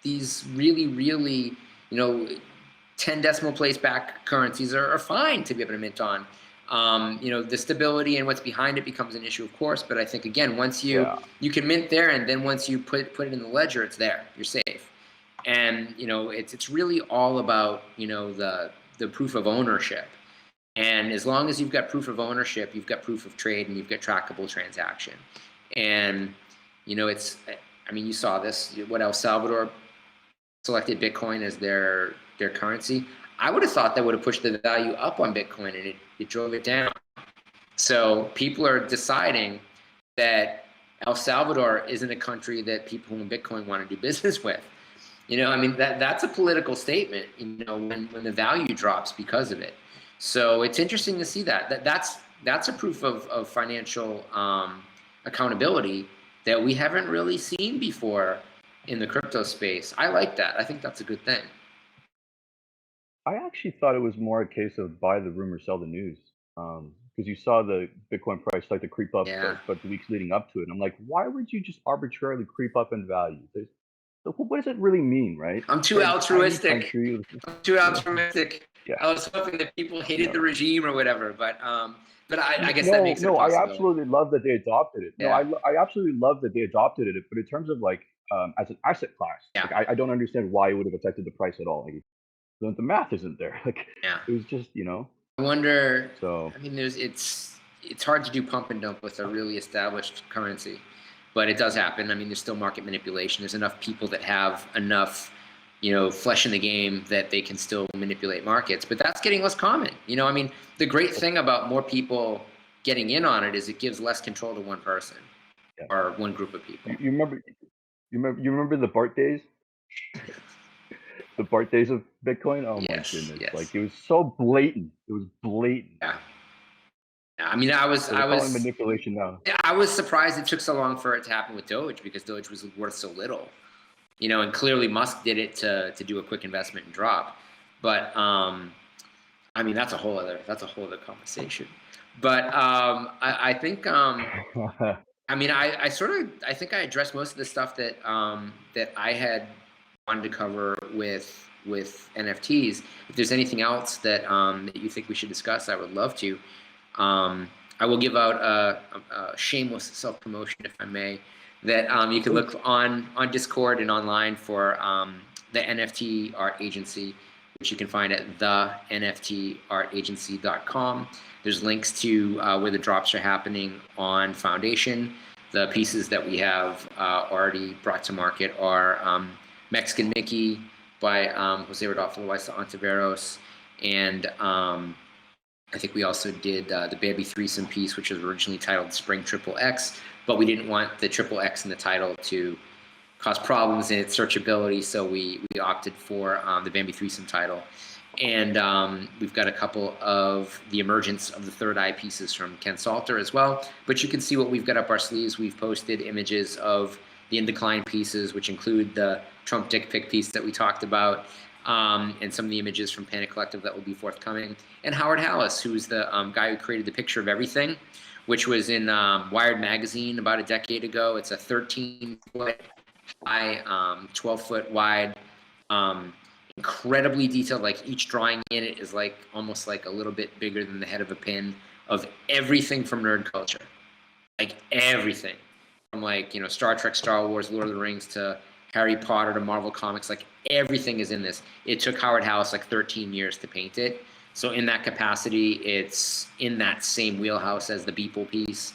[SPEAKER 2] these really, really 10 decimal place back currencies are fine to be able to mint on. The stability and what's behind it becomes an issue, of course, but I think again, once you can mint there, and then once you put it in the ledger, it's there, you're safe. And it's really all about the proof of ownership. And as long as you've got proof of ownership, you've got proof of trade, and you've got trackable transaction. And you saw this, what El Salvador selected Bitcoin as their currency. I would have thought that would have pushed the value up on Bitcoin, and it drove it down. So people are deciding that El Salvador isn't a country that people who own Bitcoin want to do business with. That's a political statement, when the value drops because of it. So it's interesting to see that's a proof of financial accountability that we haven't really seen before in the crypto space. I like that. I think that's a good thing.
[SPEAKER 3] I actually thought it was more a case of buy the rumor, sell the news. Because you saw the Bitcoin price start to creep up but the weeks leading up to it. I'm like, why would you just arbitrarily creep up in value? What does it really mean, right?
[SPEAKER 2] I'm too altruistic. I'm too altruistic. Yeah. I was hoping that people hated the regime or whatever, but I guess that makes it possible.
[SPEAKER 3] I absolutely love that they adopted it.
[SPEAKER 2] Yeah.
[SPEAKER 3] No, I absolutely love that they adopted it. But in terms of as an asset class, I don't understand why it would have affected the price at all. The math isn't there. It was just
[SPEAKER 2] I wonder. So it's hard to do pump and dump with a really established currency, but it does happen. There's still market manipulation. There's enough people that have enough flesh in the game that they can still manipulate markets, but that's getting less common. The great thing about more people getting in on it is it gives less control to one person or one group of people.
[SPEAKER 3] You remember the BART days? The BART days of Bitcoin? Oh my goodness.
[SPEAKER 2] Yes.
[SPEAKER 3] It was so blatant. It was blatant.
[SPEAKER 2] Yeah. I was
[SPEAKER 3] manipulation now.
[SPEAKER 2] I was surprised it took so long for it to happen with Doge, because Doge was worth so little. And clearly Musk did it to do a quick investment and drop. But that's a whole other conversation. But I think I think I addressed most of the stuff that I had wanted to cover with NFTs. If there's anything else that you think we should discuss, I would love to. I will give out a shameless self-promotion, if I may, that you can look on Discord and online for the NFT Art Agency, which you can find at the NFTArtAgency.com. There's links to where the drops are happening on Foundation. The pieces that we have already brought to market are Mexican Mickey by José Rodolfo Ontiveros, and I think we also did the Baby Threesome piece, which was originally titled Spring XXX, but we didn't want the XXX in the title to cause problems in its searchability, so we opted for the Bambi Threesome title. And we've got a couple of the emergence of the third eye pieces from Ken Salter as well. But you can see what we've got up our sleeves. We've posted images of the In Decline pieces, which include the Trump dick pic piece that we talked about, and some of the images from Panic Collective that will be forthcoming. And Howard Hallis, who's the guy who created the Picture of Everything, which was in Wired magazine about a decade ago. It's a 13-foot high, 12-foot wide, incredibly detailed. Like each drawing in it is like almost like a little bit bigger than the head of a pin, of everything from nerd culture, like everything from, like, you know, Star Trek, Star Wars, Lord of the Rings to Harry Potter to Marvel Comics. Like everything is in this. It took Howard Hallis like 13 years to paint it. So in that capacity, it's in that same wheelhouse as the Beeple piece.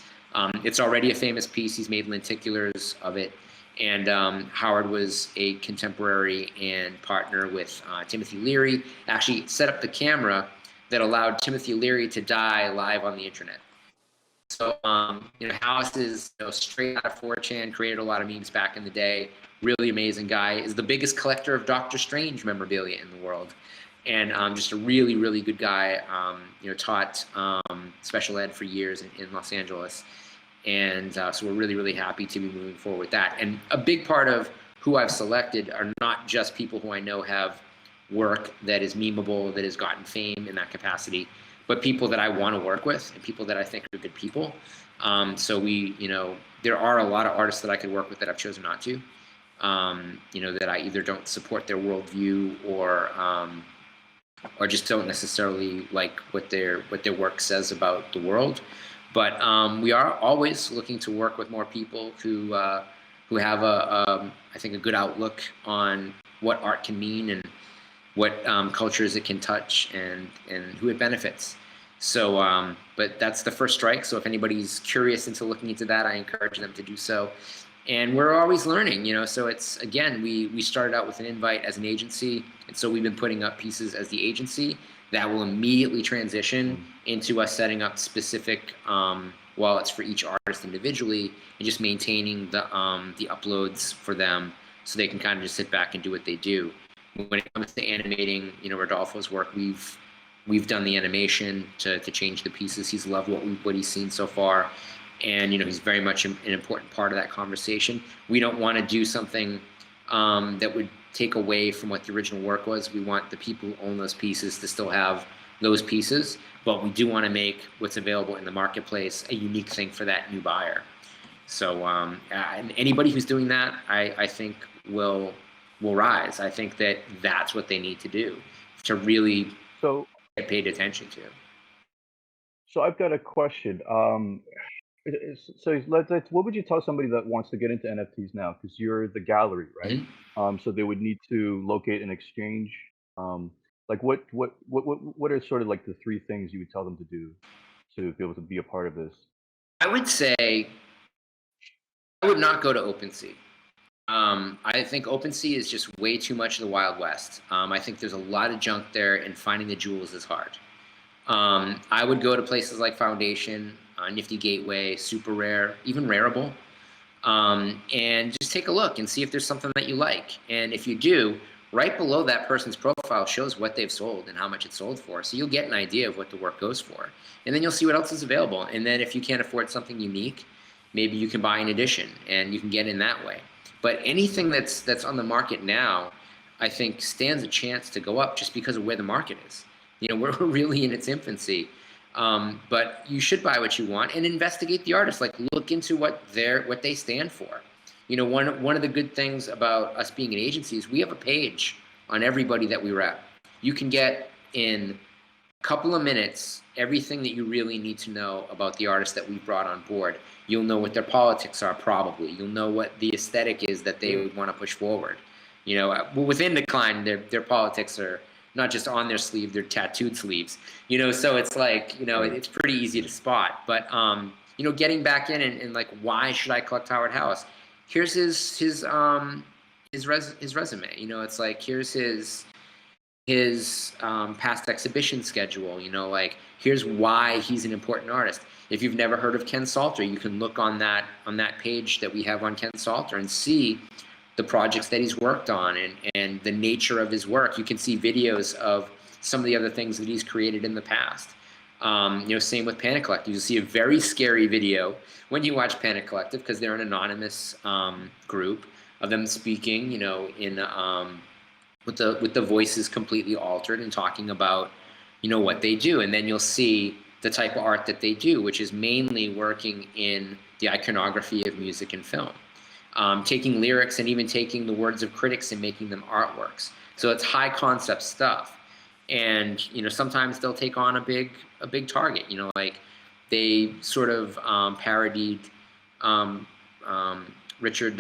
[SPEAKER 2] It's already a famous piece. He's made lenticulars of it. And Howard was a contemporary and partner with Timothy Leary, actually set up the camera that allowed Timothy Leary to die live on the internet. So, you know, Hallis is, you know, straight out of 4chan, created a lot of memes back in the day, really amazing guy, is the biggest collector of Doctor Strange memorabilia in the world. And just a really, really good guy, you know, taught special ed for years in Los Angeles. And so we're really, really happy to be moving forward with that. And a big part of who I've selected are not just people who I know have work that is memeable, that has gotten fame in that capacity, but people that I want to work with and people that I think are good people. So we, you know, there are a lot of artists that I could work with that I've chosen not to, you know, that I either don't support their worldview or just don't necessarily like what their work says about the world. But we are always looking to work with more people who have I think a good outlook on what art can mean and what cultures it can touch and who it benefits. So, but that's the first strike. So if anybody's curious into looking into that, I encourage them to do so. And we're always learning, you know. So it's, again, we started out with an invite as an agency, and so we've been putting up pieces as the agency. That will immediately transition into us setting up specific wallets for each artist individually and just maintaining the uploads for them so they can kind of just sit back and do what they do. When it comes to animating, you know, Rodolfo's work, we've done the animation to change the pieces. He's loved what he's seen so far, and, you know, he's very much an important part of that conversation. We don't want to do something that would take away from what the original work was. We want the people who own those pieces to still have those pieces, but we do want to make what's available in the marketplace a unique thing for that new buyer. So and anybody who's doing that, I think will rise. I think that that's what they need to do to really get paid attention to.
[SPEAKER 3] So I've got a question. So what would you tell somebody that wants to get into NFTs now? Because you're the gallery, right?
[SPEAKER 2] Mm-hmm.
[SPEAKER 3] So they would need to locate an exchange. Like what are sort of like the 3 things you would tell them to do to be able to be a part of this?
[SPEAKER 2] I would say I would not go to OpenSea. I think OpenSea is just way too much of the Wild West. I think there's a lot of junk there, and finding the jewels is hard. I would go to places like Foundation, Nifty Gateway, Super Rare, even Rareable, and just take a look and see if there's something that you like. And if you do, right below that person's profile shows what they've sold and how much it's sold for. So you'll get an idea of what the work goes for. And then you'll see what else is available. And then if you can't afford something unique, maybe you can buy an edition and you can get in that way. But anything that's on the market now, I think stands a chance to go up just because of where the market is. You know, we're really in its infancy. But you should buy what you want and investigate the artist. Like, look into what they stand for. You know, one of the good things about us being an agency is we have a page on everybody that we rep. You can get in a couple of minutes everything that you really need to know about the artist that we've brought on board. You'll know what their politics are, probably. You'll know what the aesthetic is that they would want to push forward. You know, within Decline, their politics are not just on their sleeve, they're tattooed sleeves. You know, so it's like, you know, it's pretty easy to spot. But, you know, getting back in and like, why should I collect Howard Hallis? Here's his resume. You know, it's like, here's his past exhibition schedule. You know, like, here's why he's an important artist. If you've never heard of Ken Salter, you can look on that page that we have on Ken Salter and see the projects that he's worked on and the nature of his work. You can see videos of some of the other things that he's created in the past. Same with Panic Collective. You'll see a very scary video when you watch Panic Collective because they're an anonymous group of them speaking, with the voices completely altered and talking about, what they do. And then you'll see the type of art that they do, which is mainly working in the iconography of music and film, taking lyrics and even taking the words of critics and making them artworks. So it's high concept stuff. And sometimes they'll take on a big target. Like they sort of parodied Richard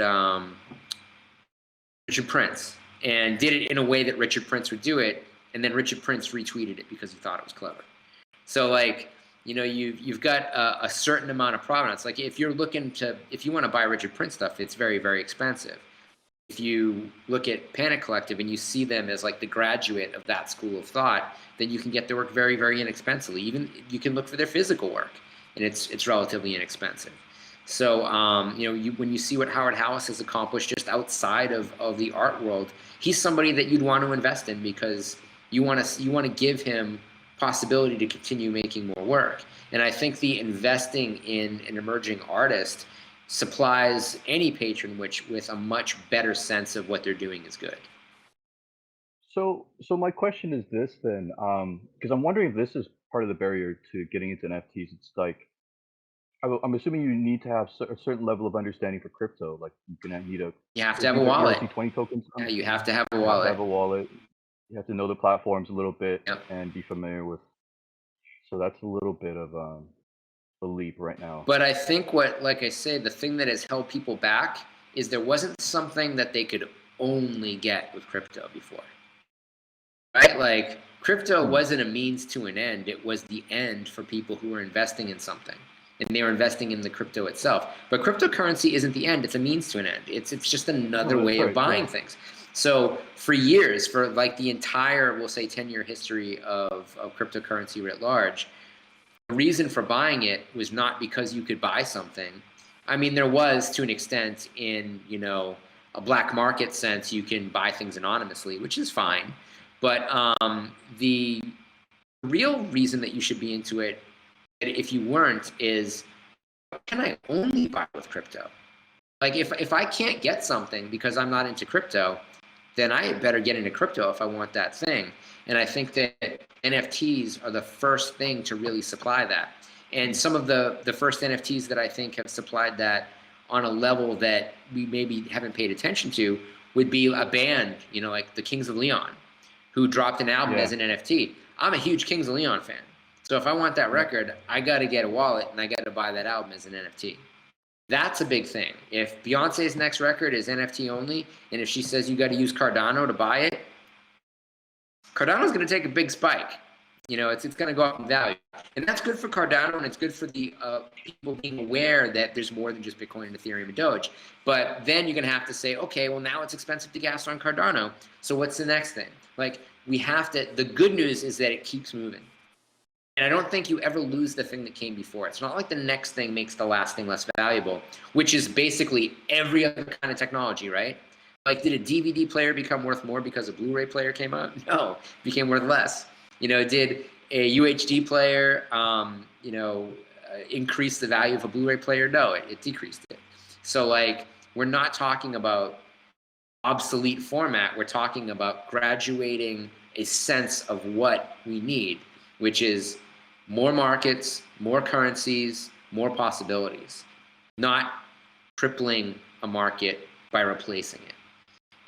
[SPEAKER 2] Prince, and did it in a way that Richard Prince would do it, and then Richard Prince retweeted it because he thought it was clever. So like you've got a certain amount of provenance. Like if you want to buy Richard Prince stuff, it's very, very expensive. If you look at Panic Collective and you see them as like the graduate of that school of thought, then you can get their work very, very inexpensively. Even you can look for their physical work, and it's relatively inexpensive. So when you see what Howard Hallis has accomplished just outside of the art world, he's somebody that you'd want to invest in because you want to give him possibility to continue making more work. And I think the investing in an emerging artist supplies any patron with a much better sense of what they're doing is good.
[SPEAKER 3] So my question is this then, because I'm wondering if this is part of the barrier to getting into NFTs. It's like, I'm assuming you need to have a certain level of understanding for crypto. Like you
[SPEAKER 2] have to have a wallet.
[SPEAKER 3] ERC20 tokens.
[SPEAKER 2] Yeah, you have to have a
[SPEAKER 3] You have
[SPEAKER 2] wallet.
[SPEAKER 3] to have a wallet. You have to know the platforms a little bit.
[SPEAKER 2] Yep.
[SPEAKER 3] And be familiar with. So that's a little bit of a leap right now.
[SPEAKER 2] But I think like I say, the thing that has held people back is there wasn't something that they could only get with crypto before, right? Like crypto wasn't a means to an end. It was the end for people who were investing in something, and they were investing in the crypto itself. But cryptocurrency isn't the end. It's a means to an end. It's just another way of buying things. So for years, for like the entire, we'll say 10-year history of cryptocurrency writ large, the reason for buying it was not because you could buy something. I mean, there was to an extent in, a black market sense, you can buy things anonymously, which is fine. But the real reason that you should be into it, if you weren't, is what can I only buy with crypto? Like if I can't get something because I'm not into crypto, then I better get into crypto if I want that thing. And I think that NFTs are the first thing to really supply that. And some of the first NFTs that I think have supplied that on a level that we maybe haven't paid attention to would be a band, like the Kings of Leon, who dropped an album as an NFT. I'm a huge Kings of Leon fan. So if I want that record, I got to get a wallet and I got to buy that album as an NFT. That's a big thing. If Beyonce's next record is NFT only, and if she says you got to use Cardano to buy it, Cardano's going to take a big spike. It's going to go up in value. And that's good for Cardano, and it's good for the people being aware that there's more than just Bitcoin and Ethereum and Doge. But then you're going to have to say, okay, well, now it's expensive to gas on Cardano. So what's the next thing? Like, the good news is that it keeps moving. And I don't think you ever lose the thing that came before. It's not like the next thing makes the last thing less valuable, which is basically every other kind of technology, right? Like, did a DVD player become worth more because a Blu-ray player came out? No, it became worth less. Did a UHD player, increase the value of a Blu-ray player? No, it decreased it. So, like, we're not talking about obsolete format. We're talking about graduating a sense of what we need, which is more markets, more currencies, more possibilities, not crippling a market by replacing it.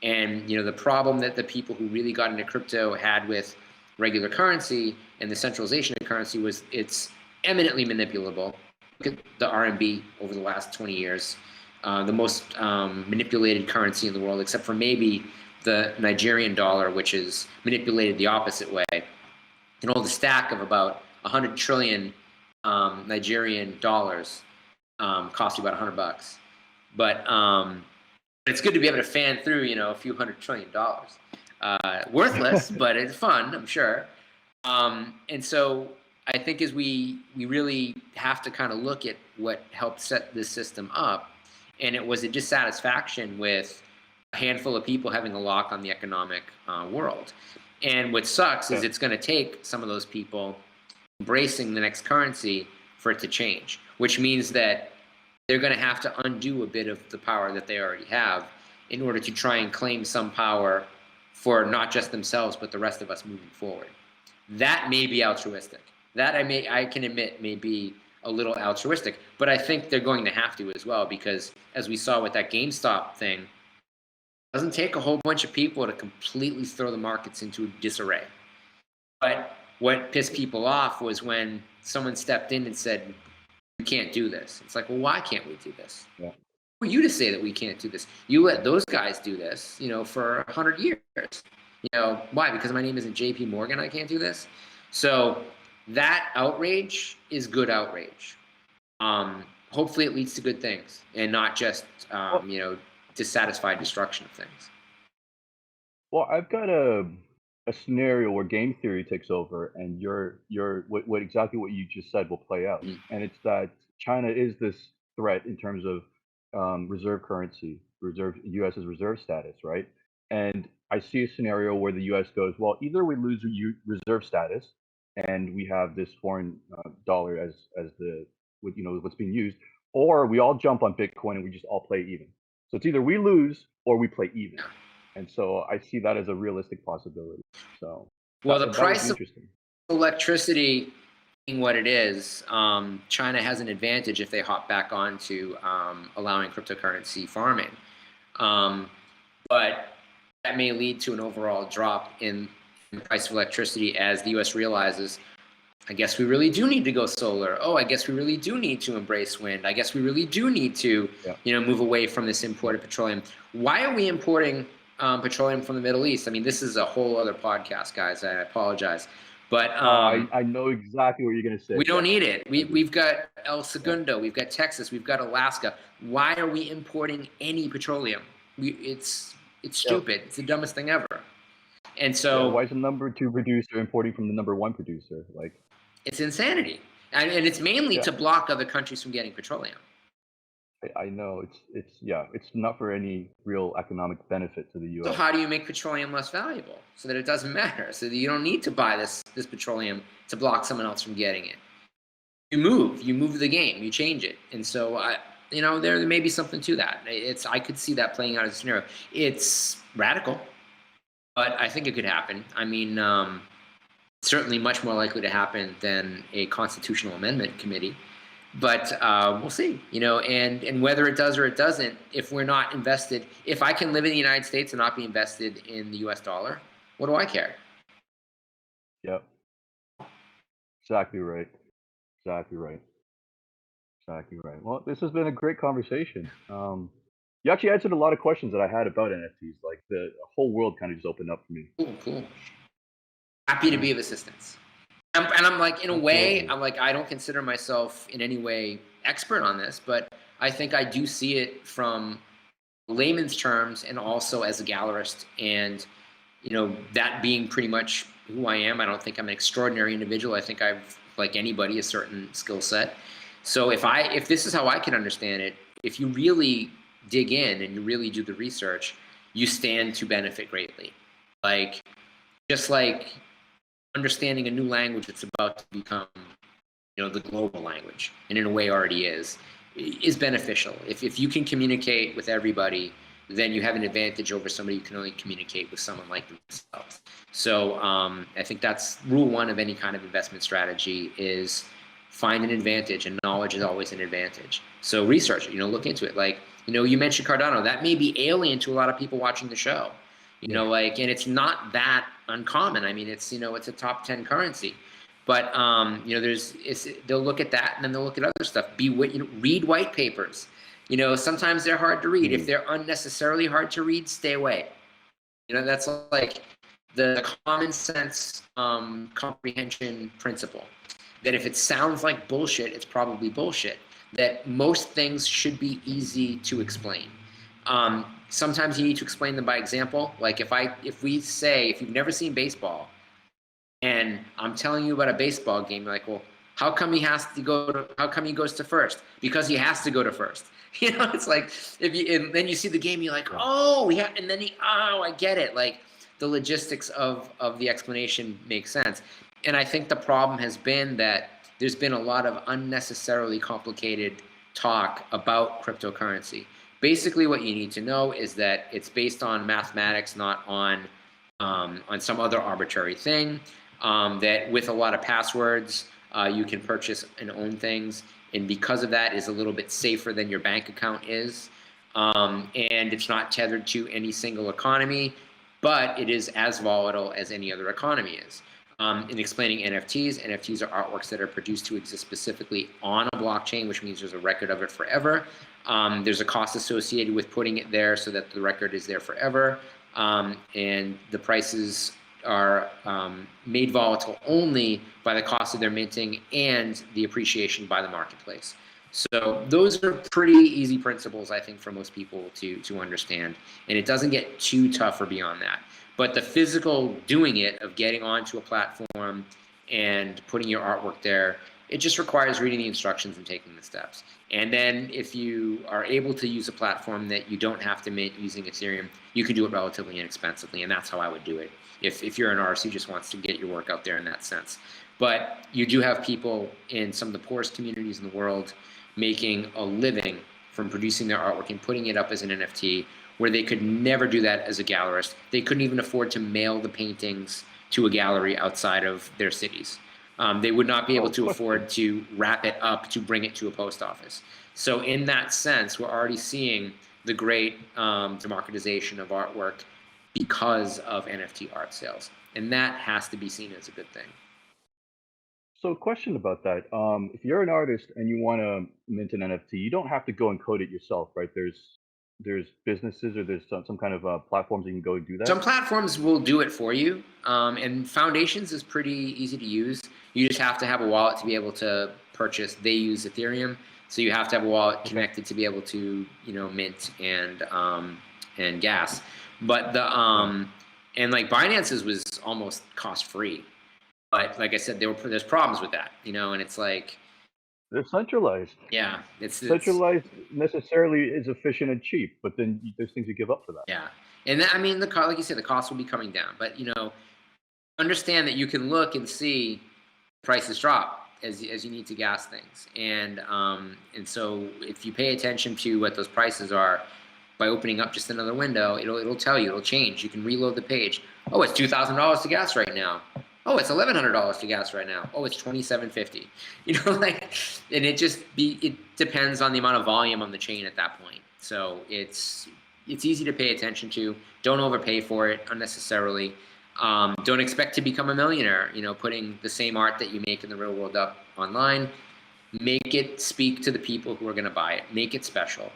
[SPEAKER 2] And the problem that the people who really got into crypto had with regular currency and the centralization of currency was it's eminently manipulable. Look at the RMB over the last 20 years, the most manipulated currency in the world, except for maybe the Nigerian dollar, which is manipulated the opposite way. An old stack of about 100 trillion Nigerian dollars cost you about $100. But it's good to be able to fan through, a few $100 trillion. Worthless, but it's fun, I'm sure. And so I think as we really have to kind of look at what helped set this system up, and it was a dissatisfaction with a handful of people having a lock on the economic world. And what sucks is
[SPEAKER 3] Yeah.
[SPEAKER 2] it's going to take some of those people embracing the next currency for it to change, which means that they're going to have to undo a bit of the power that they already have in order to try and claim some power for not just themselves, but the rest of us moving forward. That may be altruistic. That I can admit may be a little altruistic, but I think they're going to have to as well, because as we saw with that GameStop thing, it doesn't take a whole bunch of people to completely throw the markets into disarray. But what pissed people off was when someone stepped in and said, "You can't do this." It's like, well, why can't we do this?
[SPEAKER 3] Yeah.
[SPEAKER 2] Who are you to say that we can't do this? You let those guys do this, for 100 years. Why? Because my name isn't JP Morgan, I can't do this? So that outrage is good outrage. Hopefully it leads to good things and not just, dissatisfied destruction of things.
[SPEAKER 3] Well, I've got a scenario where game theory takes over, and what exactly what you just said will play out, and it's that China is this threat in terms of reserve currency, U.S.'s reserve status, right? And I see a scenario where the U.S. goes, well, either we lose reserve status, and we have this foreign dollar as what's being used, or we all jump on Bitcoin and we just all play even. So it's either we lose or we play even. And so I see that as a realistic possibility. So
[SPEAKER 2] the price of electricity being what it is, China has an advantage if they hop back onto allowing cryptocurrency farming. But that may lead to an overall drop in the price of electricity as the U.S. realizes, I guess we really do need to go solar. Oh, I guess we really do need to embrace wind. I guess we really do need to, move away from this imported petroleum. Why are we importing petroleum from the Middle East? I mean, this is a whole other podcast, guys. I apologize. But
[SPEAKER 3] I know exactly what you're going to say.
[SPEAKER 2] We don't need it. We've got El Segundo, we've got Texas, we've got Alaska. Why are we importing any petroleum? It's stupid. It's the dumbest thing ever. And so
[SPEAKER 3] why is the number 2 producer importing from the number 1 producer? Like,
[SPEAKER 2] it's insanity, and it's mainly to block other countries from getting petroleum.
[SPEAKER 3] I know it's not for any real economic benefit to the U.S.
[SPEAKER 2] So how do you make petroleum less valuable so that it doesn't matter, so that you don't need to buy this petroleum to block someone else from getting it? You move the game, you change it. And so there may be something to that. I could see that playing out as a scenario. It's radical, but I think it could happen. I mean, certainly much more likely to happen than a constitutional amendment committee. But we'll see, and whether it does or it doesn't, if we're not invested, if I can live in the United States and not be invested in the US dollar, what do I care?
[SPEAKER 3] Yep. Exactly right. Exactly right. Well, this has been a great conversation. You actually answered a lot of questions that I had about NFTs. Like the whole world kind of just opened up for me.
[SPEAKER 2] Cool. Happy to be of assistance. And I'm like, in a way, I'm like, I don't consider myself in any way expert on this, but I think I do see it from layman's terms and also as a gallerist. And, that being pretty much who I am, I don't think I'm an extraordinary individual. I think I've, like anybody, a certain skill set. So if this is how I can understand it, if you really dig in and you really do the research, you stand to benefit greatly. Like, just like understanding a new language that's about to become, the global language, and in a way already is beneficial. If you can communicate with everybody, then you have an advantage over somebody who can only communicate with someone like themselves. So I think that's rule 1 of any kind of investment strategy is find an advantage, and knowledge is always an advantage. So research it, look into it. Like, you mentioned Cardano. That may be alien to a lot of people watching the show. And it's not that uncommon. I mean, it's a top 10 currency, but they'll look at that and then they'll look at other stuff. Read white papers. Sometimes they're hard to read. If they're unnecessarily hard to read, stay away. That's like the common sense comprehension principle. That if it sounds like bullshit, it's probably bullshit. That most things should be easy to explain. Sometimes you need to explain them by example. Like if you've never seen baseball, and I'm telling you about a baseball game, you're like, well, how come he goes to first? Because he has to go to first. It's like and then you see the game, you're like, oh, yeah, and then I get it. Like the logistics of the explanation make sense. And I think the problem has been that there's been a lot of unnecessarily complicated talk about cryptocurrency. Basically, what you need to know is that it's based on mathematics, not on some other arbitrary thing. That with a lot of passwords, you can purchase and own things, and because of that, is a little bit safer than your bank account is. And it's not tethered to any single economy, but it is as volatile as any other economy is. In explaining NFTs are artworks that are produced to exist specifically on a blockchain, which means there's a record of it forever. There's a cost associated with putting it there so that the record is there forever. And the prices are made volatile only by the cost of their minting and the appreciation by the marketplace. So those are pretty easy principles, I think, for most people to understand. And it doesn't get too tough or beyond that. But the physical doing it of getting onto a platform and putting your artwork there, it just requires reading the instructions and taking the steps. And then if you are able to use a platform that you don't have to mint using Ethereum, you can do it relatively inexpensively. And that's how I would do it if you're an artist who just wants to get your work out there in that sense. But you do have people in some of the poorest communities in the world making a living from producing their artwork and putting it up as an NFT, where they could never do that as a gallerist. They couldn't even afford to mail the paintings to a gallery outside of their cities. They would not be able to afford to wrap it up to bring it to a post office. So in that sense, we're already seeing the great democratization of artwork because of NFT art sales. And that has to be seen as a good thing.
[SPEAKER 3] So, question about that. If you're an artist and you want to mint an NFT, you don't have to go and code it yourself, right? There's businesses or there's some kind of platforms you can go and do that.
[SPEAKER 2] Some platforms will do it for you, and Foundations is pretty easy to use. You just have to have a wallet to be able to purchase. They use Ethereum, so you have to have a wallet connected to be able to, mint and gas. But and like Binance's was almost cost free, but like I said, there's problems with that, and it's like.
[SPEAKER 3] They're centralized.
[SPEAKER 2] Yeah, it's
[SPEAKER 3] centralized necessarily is efficient and cheap, but then there's things you give up for that.
[SPEAKER 2] Yeah, and I mean, like you said, the cost will be coming down, but understand that you can look and see prices drop as you need to gas things, and so if you pay attention to what those prices are by opening up just another window, it'll tell you, it'll change. You can reload the page. Oh, it's $2,000 to gas right now. Oh, it's $1,100 to gas right now. Oh, it's $2,750. And it depends on the amount of volume on the chain at that point. So it's easy to pay attention to. Don't overpay for it unnecessarily. Don't expect to become a millionaire. Putting the same art that you make in the real world up online. Make it speak to the people who are going to buy it. Make it special.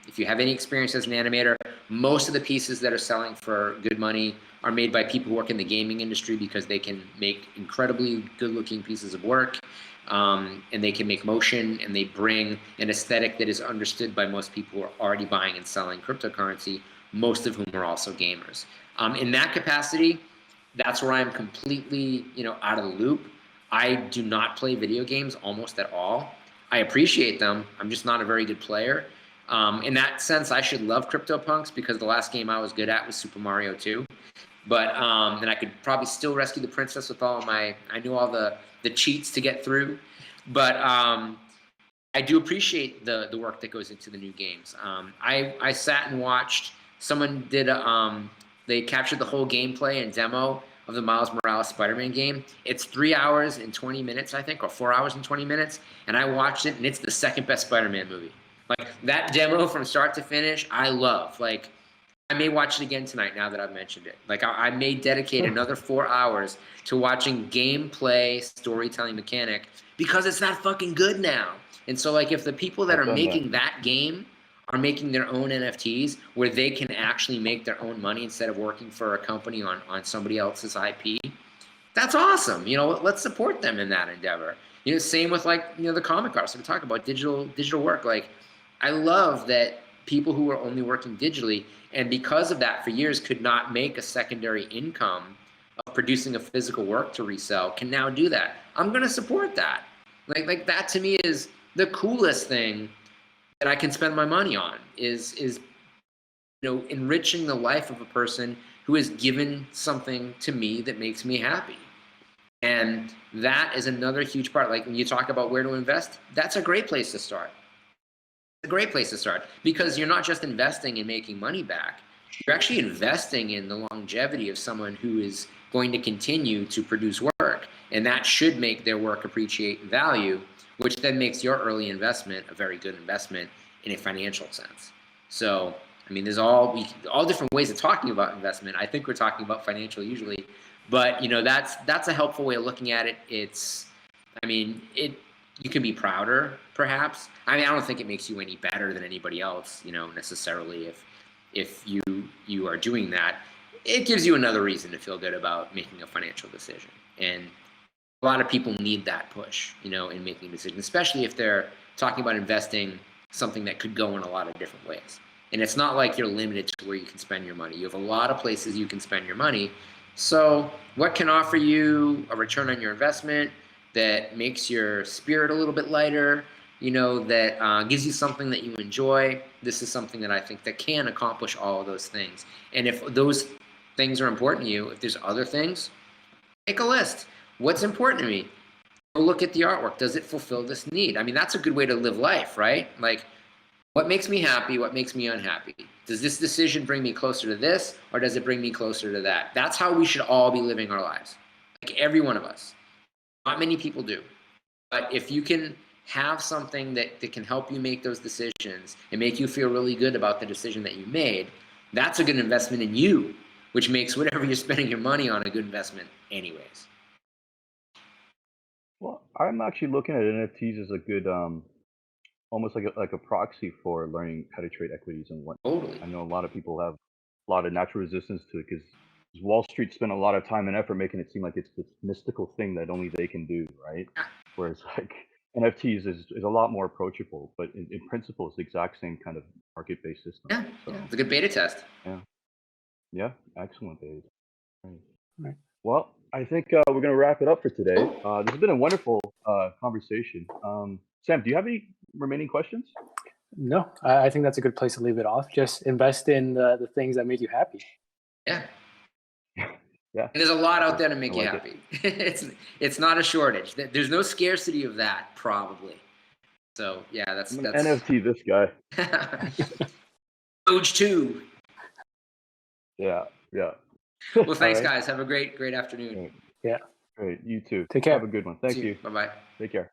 [SPEAKER 2] If you have any experience as an animator, most of the pieces that are selling for good money are made by people who work in the gaming industry because they can make incredibly good-looking pieces of work, and they can make motion, and they bring an aesthetic that is understood by most people who are already buying and selling cryptocurrency, most of whom are also gamers. In that capacity, that's where I'm completely, out of the loop. I do not play video games almost at all. I appreciate them. I'm just not a very good player. In that sense, I should love CryptoPunks because the last game I was good at was Super Mario 2. But and I could probably still rescue the princess with I knew all the cheats to get through. But I do appreciate the work that goes into the new games. I sat and watched, someone did, they captured the whole gameplay and demo of the Miles Morales Spider-Man game. It's 3 hours and 20 minutes, I think, or 4 hours and 20 minutes. And I watched it, and it's the second best Spider-Man movie. Like, that demo from start to finish, I love. Like, I may watch it again tonight now that I've mentioned it. Like, I may dedicate another 4 hours to watching gameplay, storytelling mechanic, because it's that fucking good now. And so, like, if the people that are making that game are making their own NFTs where they can actually make their own money instead of working for a company on somebody else's IP, that's awesome. Let's support them in that endeavor. Same with the comic artists. We talk about digital work. Like, I love that people who are only working digitally and because of that for years could not make a secondary income of producing a physical work to resell can now do that. I'm going to support that. Like that to me is the coolest thing that I can spend my money on is enriching the life of a person who has given something to me that makes me happy. And that is another huge part. Like when you talk about where to invest, that's a great place to start. It's a great place to start because you're not just investing in making money back. You're actually investing in the longevity of someone who is going to continue to produce work. And that should make their work appreciate in value, which then makes your early investment a very good investment in a financial sense. So, I mean, there's all different ways of talking about investment. I think we're talking about financial usually, but that's a helpful way of looking at it. You can be prouder, perhaps. I mean, I don't think it makes you any better than anybody else, necessarily if you are doing that. It gives you another reason to feel good about making a financial decision. And a lot of people need that push, in making decisions, especially if they're talking about investing something that could go in a lot of different ways. And it's not like you're limited to where you can spend your money. You have a lot of places you can spend your money. So what can offer you a return on your investment that makes your spirit a little bit lighter, that gives you something that you enjoy? This is something that I think that can accomplish all of those things. And if those things are important to you, if there's other things, make a list. What's important to me? Go look at the artwork. Does it fulfill this need? I mean, that's a good way to live life, right? Like, what makes me happy? What makes me unhappy? Does this decision bring me closer to this, or does it bring me closer to that? That's how we should all be living our lives. Like every one of us. Not many people do. But if you can have something that can help you make those decisions and make you feel really good about the decision that you made, that's a good investment in you, which makes whatever you're spending your money on a good investment anyways.
[SPEAKER 3] Well, I'm actually looking at NFTs as a good, almost like a proxy for learning how to trade equities and what.
[SPEAKER 2] Totally.
[SPEAKER 3] I know a lot of people have a lot of natural resistance to it because Wall Street spent a lot of time and effort making it seem like it's this mystical thing that only they can do, right? Whereas like NFTs is a lot more approachable, but in principle, it's the exact same kind of market-based system.
[SPEAKER 2] Yeah,
[SPEAKER 3] So,
[SPEAKER 2] it's a good beta test.
[SPEAKER 3] Yeah, excellent, Dave.
[SPEAKER 1] Right.
[SPEAKER 3] Well, I think we're going to wrap it up for today. This has been a wonderful conversation. Sam, do you have any remaining questions?
[SPEAKER 1] No, I think that's a good place to leave it off. Just invest in the things that make you happy.
[SPEAKER 2] Yeah.
[SPEAKER 3] Yeah.
[SPEAKER 2] And there's a lot out there to make you
[SPEAKER 3] like
[SPEAKER 2] happy. It's not a shortage. There's no scarcity of that, probably. So yeah, that's
[SPEAKER 3] NFT this guy.
[SPEAKER 2] Doge 2.
[SPEAKER 3] Yeah.
[SPEAKER 2] Well, thanks,
[SPEAKER 3] right.
[SPEAKER 2] guys. Have a great afternoon.
[SPEAKER 1] Yeah.
[SPEAKER 3] Great. You too.
[SPEAKER 1] Take care.
[SPEAKER 3] Have a good one. Thank you.
[SPEAKER 2] Bye-bye.
[SPEAKER 3] Take care.